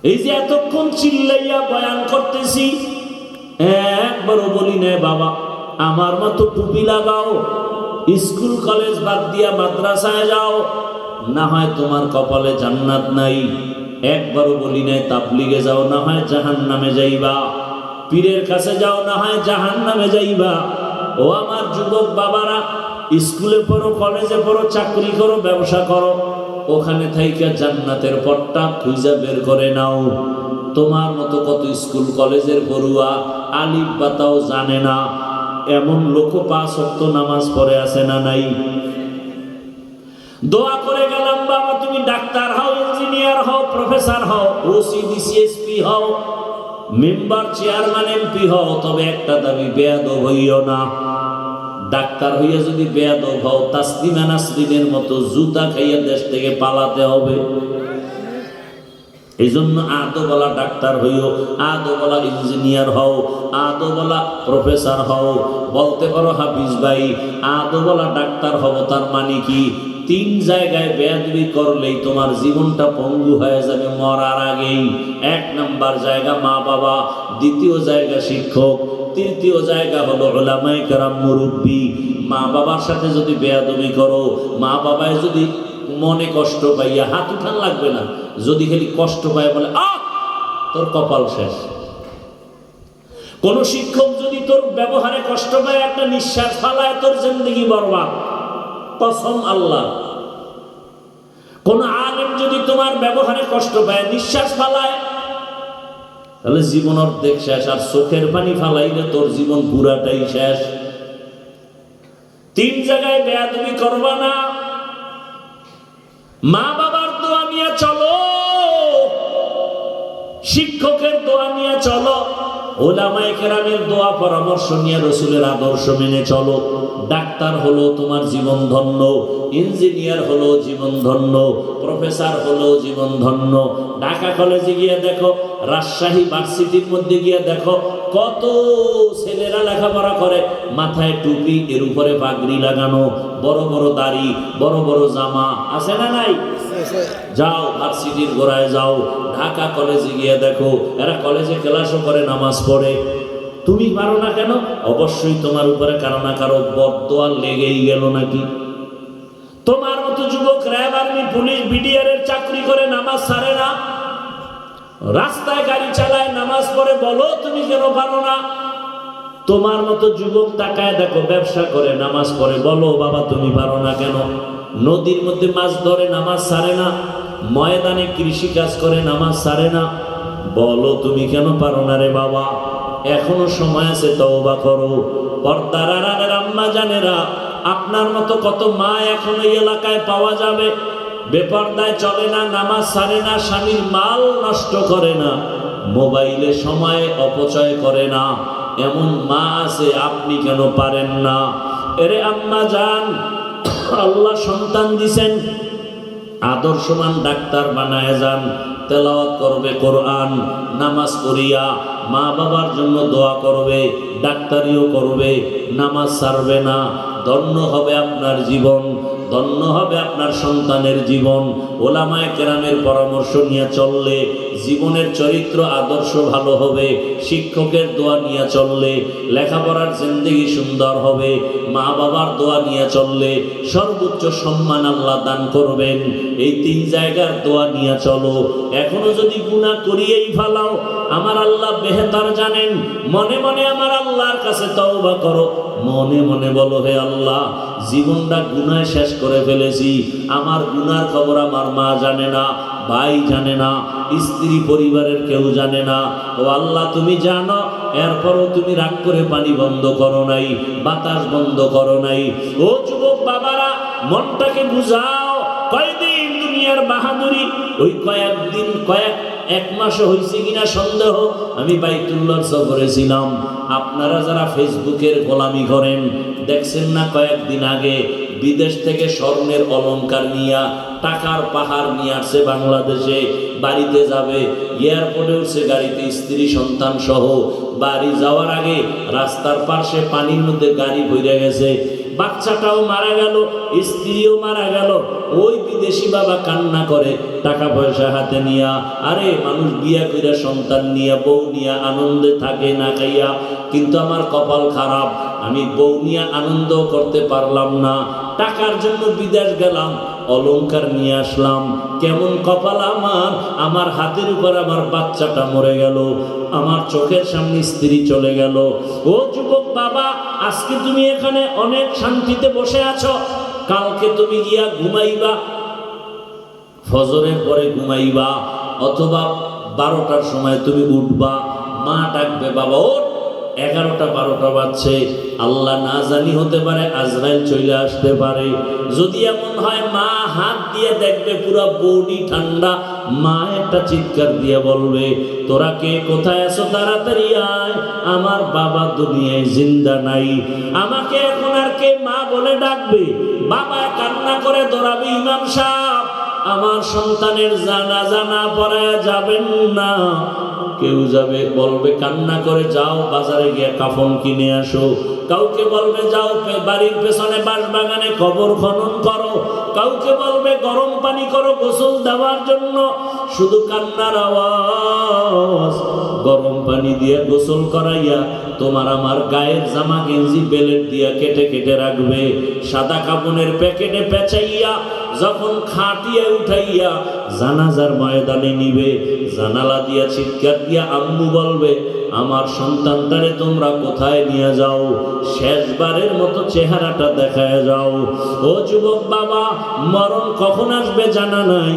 এই যে এতক্ষণ চিল্লাইয়া বয়ান করতেছি, একবারও বলি না বাবা আমার মতো টুপি লাগাও, স্কুল কলেজ বাদ দিয়া মাদ্রাসায় যাও, না হয় তোমার কপালে জান্নাত নাই। একবারও বলি নাই তাবলিগে যাও, না হয় জাহান্নামে যাইবা। পীরের কাছে যাও, না হয় জাহান্নামে যাইবা। ও আমার যুবক বাবারা, স্কুলে পড়ো, কলেজে পড়ো, চাকরি করো, ব্যবসা করো, ওখানে থাইকা জান্নাতের পথটা খুঁজে বের করে নাও। তোমার মতো কত স্কুল কলেজের পড়ুয়া আলিফ বাতাও জানে না, এমন লোক 5 ওয়াক্ত নামাজ পড়ে আছে না নাই? দোয়া করে গেলাম বাবা তুমি ডাক্তার হও, ইঞ্জিনিয়ার হও, প্রফেসর হও, ওসি ডিসিএসপি হও, মেম্বার চেয়ারম্যান এমপি হও, তবে একটা দাবি, বেয়াদব হইও না। ডাক্তার হইয়া যদি বেয়াদব হও, তাসলিমা নাসরিনের মতো জুতা খাইয়া দেশ থেকে পালাতে হবে। এই জন্য আদবলা ডাক্তার হইও, আদবলা ইঞ্জিনিয়ার হও, আদবলা প্রফেসর হও। বলতে পারো হাফিজ ভাই আদবলা ডাক্তার হব, তার মানে কি? 3 জায়গায় বেয়াদবি করলেই তোমার জীবনটা পঙ্গু হয়ে যাবে মরার আগেই। 1 নাম্বার জায়গা মা বাবা, 2য় জায়গা শিক্ষক, 3য় জায়গা হলো উলামায়ে কেরাম মুরব্বী। মা বাবার সাথে যদি বেয়াদবি করো, মা বাবায় যদি মনে কষ্ট পাইয়া, হাত উঠান লাগবে না, যদি খালি কষ্ট পায় বলে তোর কপাল শেষ। কোন শিক্ষক যদি তোর ব্যবহারে কষ্ট পায়, একটা নিঃশ্বাস ফালায়, তোর জিন্দেগি বরবাদ, কসম আল্লাহ। কোন আলেম যদি তোমার ব্যবহারে কষ্ট পায়, নিঃশ্বাস ফালায়, তাহলে জীবন অর্ধেক শেষ। আর চোখের পানি ফালাইলে তোর জীবন পুরাটাই শেষ। 3 জায়গায় বেয়াদবি করবা না। মা বাবার দোয়া নিয়ে চলো, শিক্ষকের দোয়া নিয়ে চলো, উলামায়ে কেরামের দোয়া পরামর্শ নিয়ে রাসূলের আদর্শ মেনে চলো। ডাক্তার হলো তোমার জীবন ধন্য, ইঞ্জিনিয়ার হলো জীবন ধন্য, প্রফেসর হলো জীবন ধন্য। ঢাকা কলেজে গিয়ে দেখো, রাজশাহী ভার্সিটির মধ্যে গিয়ে দেখো, কত ছেলেরা লেখাপড়া করে, মাথায় টুপি, এর উপরে পাগড়ি লাগানো, বড় বড় দাড়ি, বড় বড় জামা, আছে না নাই? যাও ভার্সিটির গোড়ায় যাও, ঢাকা কলেজে গিয়ে দেখো, এরা কলেজে ক্লাসও করে, নামাজ পড়ে। তুমি পারো না কেন? অবশ্যই তোমার উপরে কারো না কারো বদদোয়া লেগেই গেল নাকি? তোমার মতো যুবক র্যাব, আর্মি, পুলিশ, বিডিআর এর চাকরি করে, নামাজ ছাড়ে না, রাস্তায় গাড়ি চালায়, নামাজ পড়ে, বলো তুমি কেন পারো না? তোমার মতো যুবক তাকায় দেখো, ব্যবসা করে, নামাজ পড়ে, বলো বাবা তুমি পারো না কেন? নদীর মধ্যে মাছ ধরে, নামাজ ছাড়ে না, ময়দানে কৃষি কাজ করে, নামাজ ছাড়ে না, বলো তুমি কেন পারো না রে বাবা? এখনো সময় আছে, তওবা করো। পর্দার আড়ালের আম্মা জানেরা, আপনার মতো কত মা এখন এই এলাকায় পাওয়া যাবে, বেপর্দায় চলে না, নামাজ ছাড়ে না, স্বামীর মাল নষ্ট করে না, মোবাইলে সময় অপচয় করে না, এমন মা আছে, আপনি কেন পারেন না? এরে আম্মা জান, আল্লাহ সন্তান দিছেন, আদর্শমান ডাক্তার বানায় যান, তেলাওয়াত করবে কোরআন, নামাজ পড়িয়া মা বাবার জন্য দোয়া করবে, ডাক্তারিও করবে, নামাজ ছাড়বে না। ধন্য হবে আপনার জীবন, ধন্য হবে আপনার সন্তানের জীবন। ওলামায়ে কেরামের পরামর্শ নিয়ে চললে জীবনের চরিত্র আদর্শ ভালো হবে, শিক্ষকের দোয়া নিয়ে চললে লেখাপড়ার জিন্দেগি সুন্দর হবে, মা বাবার দোয়া নিয়ে চললে সর্বোচ্চ সম্মান আল্লাহ দান করবেন। এই 3 জায়গার দোয়া নিয়ে চলো। এখনো যদি গুনাহ করিয়েই ফেলাও, আমার আল্লাহ বেহেতার জানেন। মনে মনে আমার আল্লাহর কাছে তওবা করো, মনে মনে বলো, হে আল্লাহ, জীবনটা গুনায় শেষ করে ফেলেছি, আমার গুনার খবর আমার মা জানে না, ভাই জানে না, স্ত্রী পরিবারের কেউ জানে না। ও আল্লাহ তুমি জানো, এরপরও তুমি রাগ করে পানি বন্ধ করো নাই, বাতাস বন্ধ করো নাই। ও যুবক বাবারা, মনটাকে বুঝাও। কয়দিন দুনিয়ার বাহাদুরি, ওই কয়েকদিন, এক মাসও হয়েছে কিনা সন্দেহ। আমি বাইতুল্লাহর সফরে ছিলাম। আপনারা যারা ফেসবুকের গোলামি করেন, দেখছেন না কয়েকদিন আগে বিদেশ থেকে স্বর্ণের অলংকার নিয়া, টাকার পাহাড় নিয়ে আসছে বাংলাদেশে, বাড়িতে যাবে, এয়ারপোর্টে উঠছে গাড়িতে, স্ত্রী সন্তান সহ। বাড়ি যাওয়ার আগে রাস্তার পাশে পানির মধ্যে গাড়ি ভরে গেছে, বাচ্চাটাও মারা গেল, স্ত্রীও মারা গেল। ওই বিদেশি বাবা কান্না করে টাকা পয়সা হাতে নিয়া। আরে মানুষ বিয়া কইরা সন্তান নিয়া বউ নিয়া আনন্দে থাকে না খাইয়া, কিন্তু আমার কপাল খারাপ, আমি বউ নিয়ে আনন্দ করতে পারলাম না। টাকার জন্য বিদেশ গেলাম, অলংকার নিয়ে আসলাম, কেমন কপাল আমার, আমার হাতের উপর আমার বাচ্চাটা মরে গেল, আমার চোখের সামনে স্ত্রী চলে গেল। ও যুবক বাবা, আজকে তুমি এখানে অনেক শান্তিতে বসে আছো, কালকে তুমি গিয়া ঘুমাইবা, ফজরের পরে ঘুমাইবা, অথবা 12টার সময় তুমি উঠবা, মা ডাকবে বাবা ওঠ, 11টা 12টা বাজছে, আল্লাহ না জানি হতে পারে আজরাইল চলে আসতে পারে। যদি এমন হয় মা হাত দিয়ে দেখবে পুরো বডি ঠান্ডা, মা একটা চিৎকার দিয়ে বলবে তোরা কে কোথায় আছো, তাড়াতাড়ি আয়, আমার বাবা দুনিয়ায় জিন্দা নাই। আমাকে এখন আর কে মা বলে ডাকবে? বাবা কান্না করে দৌড়াবে, ইমাম সাহেব আমার সন্তানের জানাজা না পড়ায়া যাবেন না। কেউ যাবে বলবে কান্না করে যাও বাজারে গিয়ে কাফন কিনে আসো, কাউকে বলবে যাও বাড়ির পেছনে বাঁশবাগানে কবর খনন করো, কাউকে বলবে গরম পানি করো গোসল দেওয়ার জন্য। শুধু কান্নার আওয়াজ। গরম পানি দিয়ে গোসল করাইয়া তোমার আমার গায়ের জামা গেঞ্জি বেলেট দিয়া কেটে কেটে রাখবে, সাদা কাপড়ের প্যাকেটে পেঁচাইয়া যখন খাটিয়ে উঠাইয়া জানাজার ময়দানে নিবে, জানালা দিয়া চিৎকার দিয়া আম্মু বলবে আমার সন্তানটারে তোমরা কোথায় নিয়ে যাও, শেষবারের মতো চেহারাটা দেখায় যাও। ও যুবক বাবা, মরণ কখন আসবে জানা নাই,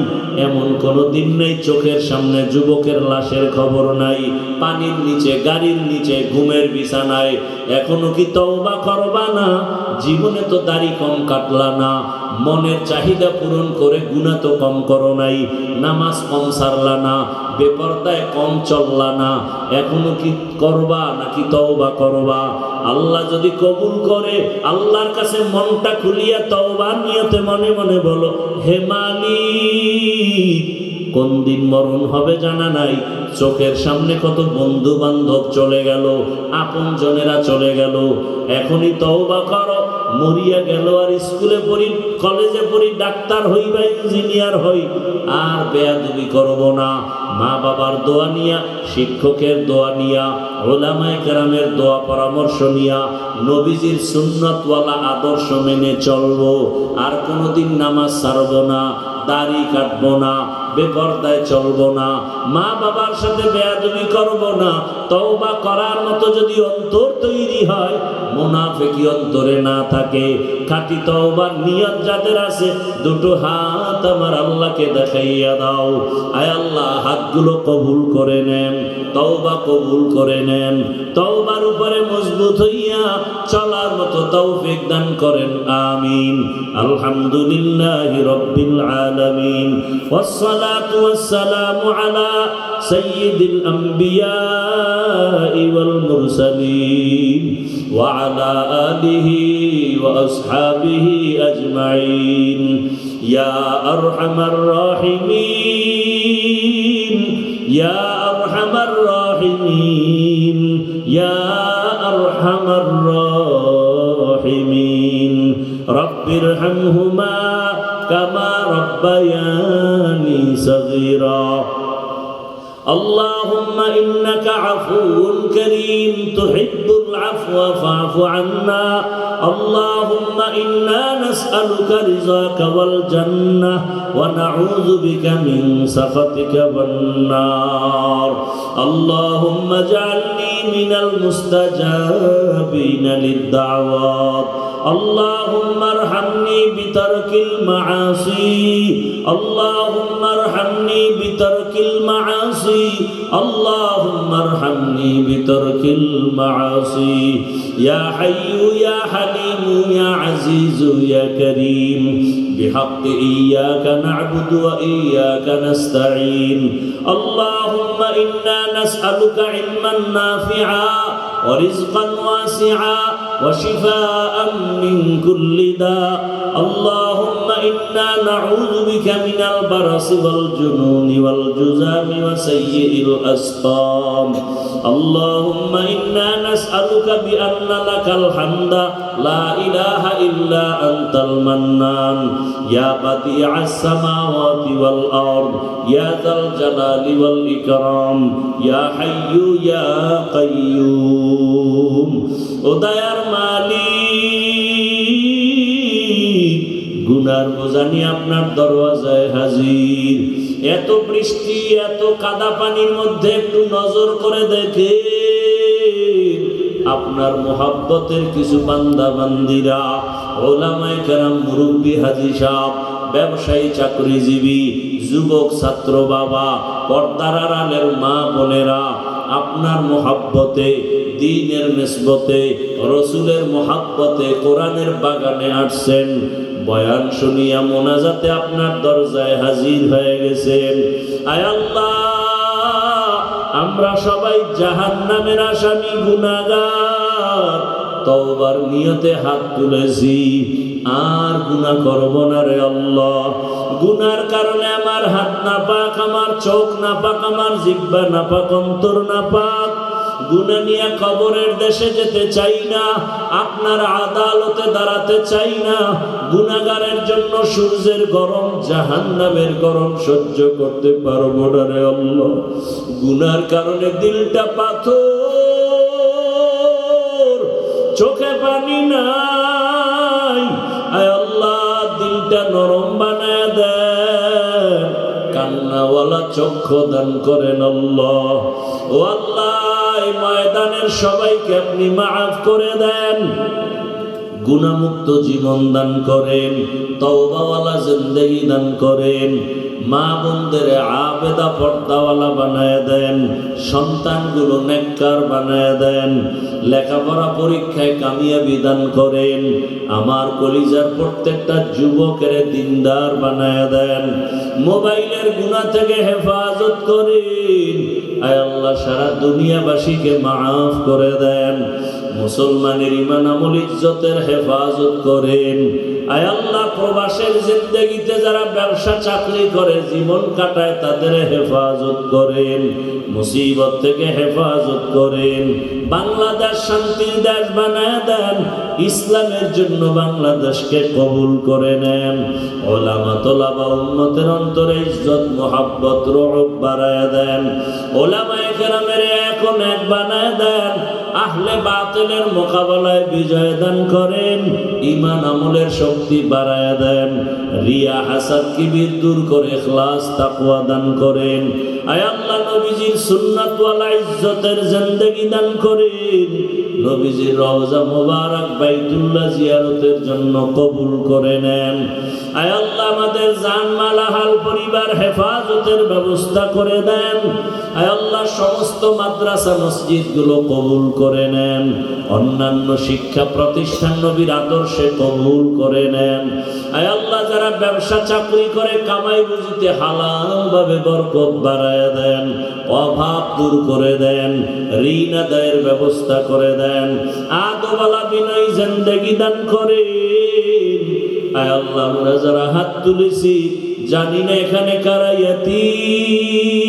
এমন কোনো দিন নেই চোখের সামনে যুবকের লাশের খবর নাই, পানির নিচে, গাড়ির নিচে, ঘুমের বিছানায়। এখনো কি তওবা করবা না? জীবনে তো দাড়ি কম কাটলা না, মনের চাহিদা পূরণ করে গুনাহ তো কম করো নাই, নামাজ কম সারলা না, বেপরদায় কম চললা না, এখনো কি করবা নাকি তওবা করবা? আল্লাহ যদি কবুল করে, আল্লাহর কাছে মনটা খুলিয়া তওবার নিয়তে মনে মনে বলো হে মালিক, কোন দিন মরণ হবে জানা নাই, চোখের সামনে কত বন্ধু বান্ধব চলে গেল, আপন জনেরা চলে গেল, এখনই তওবা করো। মরিয়া গেল আর স্কুলে পড়ি, কলেজে পড়ি, ডাক্তার হই বা ইঞ্জিনিয়ার হই, আর বেয়াদবি করব না। মা বাবার দোয়া নিয়া, শিক্ষকের দোয়া নিয়া, ওলামায়ে কেরামের দোয়া পরামর্শ নিয়া, নবীজির সুন্নতওয়ালা আদর্শ মেনে চলবো। আর কোনোদিন নামাজ ছাড়ব না, দাড়ি কাটবো না, বেপরদায় চলবো না, মা বাবার সাথে বেয়াদবি করব না। তওবা করার মতো যদি অন্তর তৈরি হয়, মুনাফিকি অন্তরে না থাকে, খাঁটি তওবার নিয়ত যাদের আছে, দুটো হাত আমার আল্লাহকে দেখাইয়া দাও। আয় আল্লাহ, হাতগুলো কবুল করে নেন, তওবা কবুল করে নেন, তওবার উপরে মজবুত হইয়া চলার মতো তৌফিক দান করেন, আমিন। আলহামদুলিল্লাহি রাব্বিল আলামিন, ওয়াসসালাতু ওয়াসসালামু আলা সাইয়্যিদিল আমবিয়াই ওয়াল মুরসালিন ওয়া আলা আলিহি ওয়া আসহাবিহি আজমাইন। ইয়া আরহামার রাহিমিন, ইয়া আরহামার রাহিমিন, ইয়া আরহামার রাহিমিন। রব্বিরহামহুমা কামা রব্বায়ানি সগীরা। اللهم إنك عفو كريم تحب العفو فاعف عنا. اللهم إنا نسألك رضاك والجنة ونعوذ بك من سخطك والنار. اللهم اجعلني من المستجابين للدعوات. اللهم ارحمني بترك المعاصي. اللهم ارحمني بترك المعاصي. اللهم ارحمني بترك المعاصي. يا حي يا حليم يا عزيز يا كريم بحق إياك نعبد وإياك نستعين. اللهم إنا نسألك علما نافعا ورزقا واسعا وشفاء من كل داء اللهم إنا نعوذ بك من البرص والجنون والجذام وسيء الأسقام اللهم إنا نسألك بأن لك الحمد لا إله إلا أنت المنان يا بديع السماوات والأرض يا ذا الجلال والإكرام يا حي يا قيوم উদয়ার মালিক গুনার বোঝা নিয়ে আপনার দরওয়াজায় হাজির এত বৃষ্টি এত কাদা পানির মধ্যে একটু নজর করে দেখে আপনার মোহাব্বতের কিছু বান্দা বান্দিরা ওলামায়ে কেরাম মুরব্বী হাজী সাহেব ব্যবসায়ী চাকরিজীবী যুবক ছাত্র বাবা পর্দার আড়ালের মা বোনেরা আপনার মোহাব্বতে দ্বীনের নিসবতে রসুলের মোহাব্বতে কোরআনের বাগানে আসছেন বয়ান শুনিয়া মোনাজাতে আপনার দরজায় হাজির হয়ে গেছেন আয় আল্লাহ আমরা সবাই জাহান্নামের আসামি গুনাহগার তওবার নিয়তে হাত তুলেছি আর গুনাহ করব না রে আল্লাহ গুনার কারণে আমার হাত নাপাক আমার চোখ নাপাক আমার জিহ্বা নাপাক অন্তর নাপাক গুনাহ নিয়ে কবরের দেশে যেতে চাই না আপনার আদালতে দাঁড়াতে চাই না গুনাহগারের জন্য সূর্যের গরম জাহান্নামের গরম সহ্য করতে পারবো না রে আল্লাহ গুনার কারণে দিলটা পাথর চোখে পানি নাই আয় আল্লাহ দিলটা নরম বানায় দেন কান্নাওয়ালা চক্ষু দান করেন আল্লাহ ও আল্লাহ এই ময়দানের সবাইকে আপনি মাফ করে দেন গুনাহমুক্ত জীবন দান করেন তওবাওয়ালা জিন্দেগি দান করেন মা বোনদের আবেদা পর্দাওয়ালা বানায় দেন সন্তানগুলো নেককার বানায় দেন লেখাপড়া পরীক্ষায় কামিয়াবি দান করেন আমার কলিজার প্রত্যেকটা যুবকের দিনদার বানায় দেন মোবাইলের গুনাহ থেকে হেফাজত করেন আয় আল্লাহ সারা দুনিয়াবাসীকে মাফ করে দেন মুসলমানের ঈমান আমল ইজ্জতের হেফাজত করেন আয় আল্লাহ প্রবাসের জিন্দেগিতে যারা ব্যবসা চাকরি করে জীবন কাটায় তাদের হেফাজত করেন মুসিবত থেকে হেফাজত করেন বাংলাদেশ শান্তির দেশ বানায় দেন ইসলামের জন্য বাংলাদেশকে কবুল করে নেন ওলামা তোলাবা উম্মতের অন্তরে ইজ্জত মোহাব্বত রহব বাড়ায় দেন ওলামায়ে কেরামের এখন এক বানায় দেন আহলে বাতিলের মোকাবেলায় বিজয় দান করেন ঈমান আমলের শক্তি বাড়ায় দেন রিয়া হাসাদ কিবির দূর করে ইখলাস তাকওয়া দান করেন আয় আল্লাহ নবীজির সুন্নাত ওয়ালা ইজ্জতের জিন্দেগি দান করেন নবীজির রওজা মোবারক বাইতুল্লাহ জিয়ারতের জন্য কবুল করে নেন আয় আল্লাহ আমাদের জান মাল আহাল পরিবার হেফাজতের ব্যবস্থা করে দেন আয় আল্লাহ সমস্ত মাদ্রাসা মসজিদগুলো কবুল করে নেন অন্যান্য শিক্ষা প্রতিষ্ঠান নবীর আদর্শে কবুল করে নেন আয় আল্লাহ যারা ব্যবসা চাকরি করে কামাই রুজিতে হালাল ভাবে বরকত বাড়ায় দেন অভাব দূর করে দেন ঋণ আদায়ের ব্যবস্থা করে দেন আদওয়ালা বিনয় জিন্দেগি দান করেন আয় আল্লাহ আমরা যারা হাত তুলেছি জানি না এখানে কারা ইয়াতীম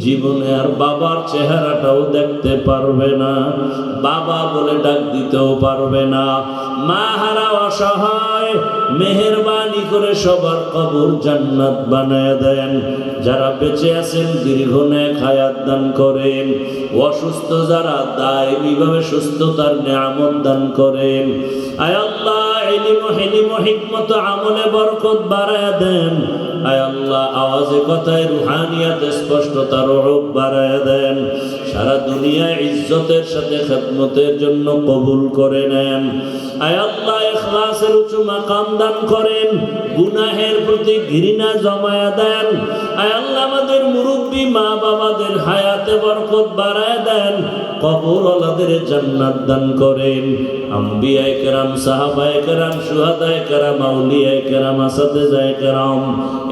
জীবনে আর বাবার চেহারাটাও দেখতে পারবে না বাবা বলে ডাক দিতেও পারবে না মা হারা অসহায় মেহেরবানি করে সবার কবর জান্নাত বানায় দেন যারা বেঁচে আছেন দীর্ঘ নেক হায়াত দান করেন অসুস্থ যারা দায়ীভাবে সুস্থতার নিয়ামত দান করেন আয় আল্লাহ ইলম হিলিম হিকমত আমলে বরকত বাড়ায় দেন আয় আল্লাহ আওয়াজে কথায় রুহানিয়াত স্পষ্টতার রূপ বাড়ায় দেন সারা দুনিয়ায় ইজ্জতের সাথে খিদমতের জন্য কবুল করে নেন আয় আল্লাহ ইখলাসের উঁচু মাকাম দান করেন গুনাহের প্রতি ঘৃণা জমায়া দেন আয় আল্লাহ আমাদের মুরব্বী মা বাবাদের হায়াতে বরকত বাড়ায় দেন কবরওয়ালাদের জান্নাত দান করেন আম্বিয়ায়ে কেরাম, সাহাবায়ে কেরাম, শুহাদায়ে কেরাম, আউলিয়ায়ে কেরাম, আসাতেজায়ে কেরাম,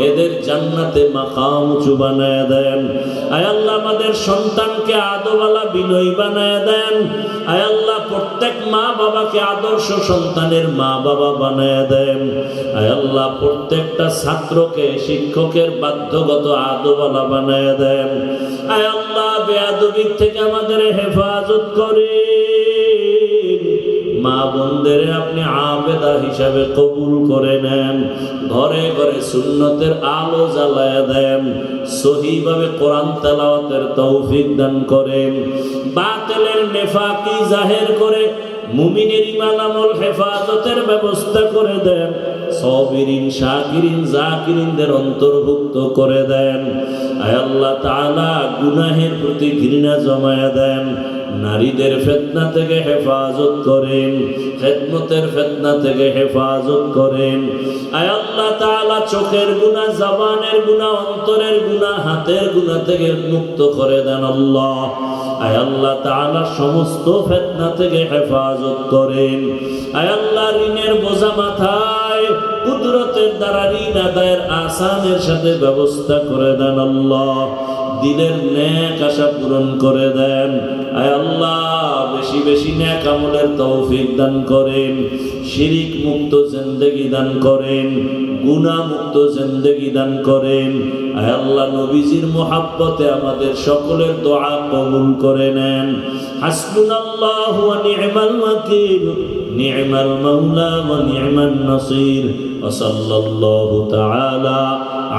এদের জান্নাতে মাকাম উঁচু বানায় দেন। আয় আল্লাহ আমাদের সন্তানকে আদওয়ালা বিনয়ী বানায় দেন। আয় আল্লাহ প্রত্যেক মা বাবাকে আদর্শ সন্তানের মা বাবা বানায় দেন। আয় আল্লাহ প্রত্যেকটা ছাত্রকে শিক্ষকের বাধ্যগত আদওয়ালা বানায় দেন। আয় আল্লাহ বেয়াদবির থেকে আমাদের হেফাজত করে, মা বোনদের আপনি আবেদা হিসাবে কবুল করে নেন। ঘরে ঘরে সুন্নতের আলো জ্বালায় দেন। সহিভাবে কোরআন তেলাওয়াতের তৌফিক দান করেন। বাতিলের নেফাকি জাহের করে মুমিনের ঈমান আমল হেফাজতের ব্যবস্থা করে দেন। সাবিরিন, শাকিরিন, জাকিরিনদের অন্তর্ভুক্ত করে দেন। আয় আল্লাহ তাআলা গুনাহের প্রতি ঘৃণা জমায়া দেন। নারীদের ফিতনা থেকে হেফাজত করেন, খেদমতের ফিতনা থেকে হেফাজত করেন। আয় আল্লাহ তাআলা চোখের গুনাহ, জবানের গুনাহ, অন্তরের গুনাহ, হাতের গুনাহ থেকে মুক্ত করে দেন আল্লাহ। আয় আল্লাহ তাআলা সমস্ত ফিতনা থেকে হেফাজত করেন। আয় আল্লাহ ঋণের বোঝা মাথায় কুদরতের দ্বারা ঋণ আদায়ের আসানের সাথে ব্যবস্থা করে দেন আল্লাহ। দিলের নেক আশা পূরণ করে দেন। আয় আল্লাহ বেশি বেশি নেক আমলের তৌফিক দান করেন। শিরিক মুক্ত জিন্দেগি দান করেন। গুনাহ মুক্ত জিন্দেগি দান করেন। আয় আল্লাহ নবীজির মুহাব্বতে আমাদের সকলের দোয়া কবুল করে নেন। হাসবুনাল্লাহু ওয়া নি'মাল ওয়াকিল, নি'মাল মাওলা ওয়া নি'মান নাসির। ওয়া সাল্লাল্লাহু তাআলা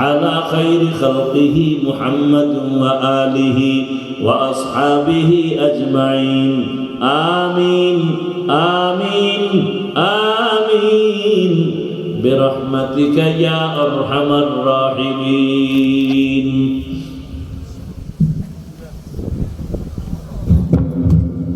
আলা খাইরি খালকিহি মুহাম্মাদিন ওয়া আলিহি ওয়া আসহাবিহি আজমাইন। আমিন আমিন আমিন বিরহমাতিকা ইয়া আরহামার রাহিমিন।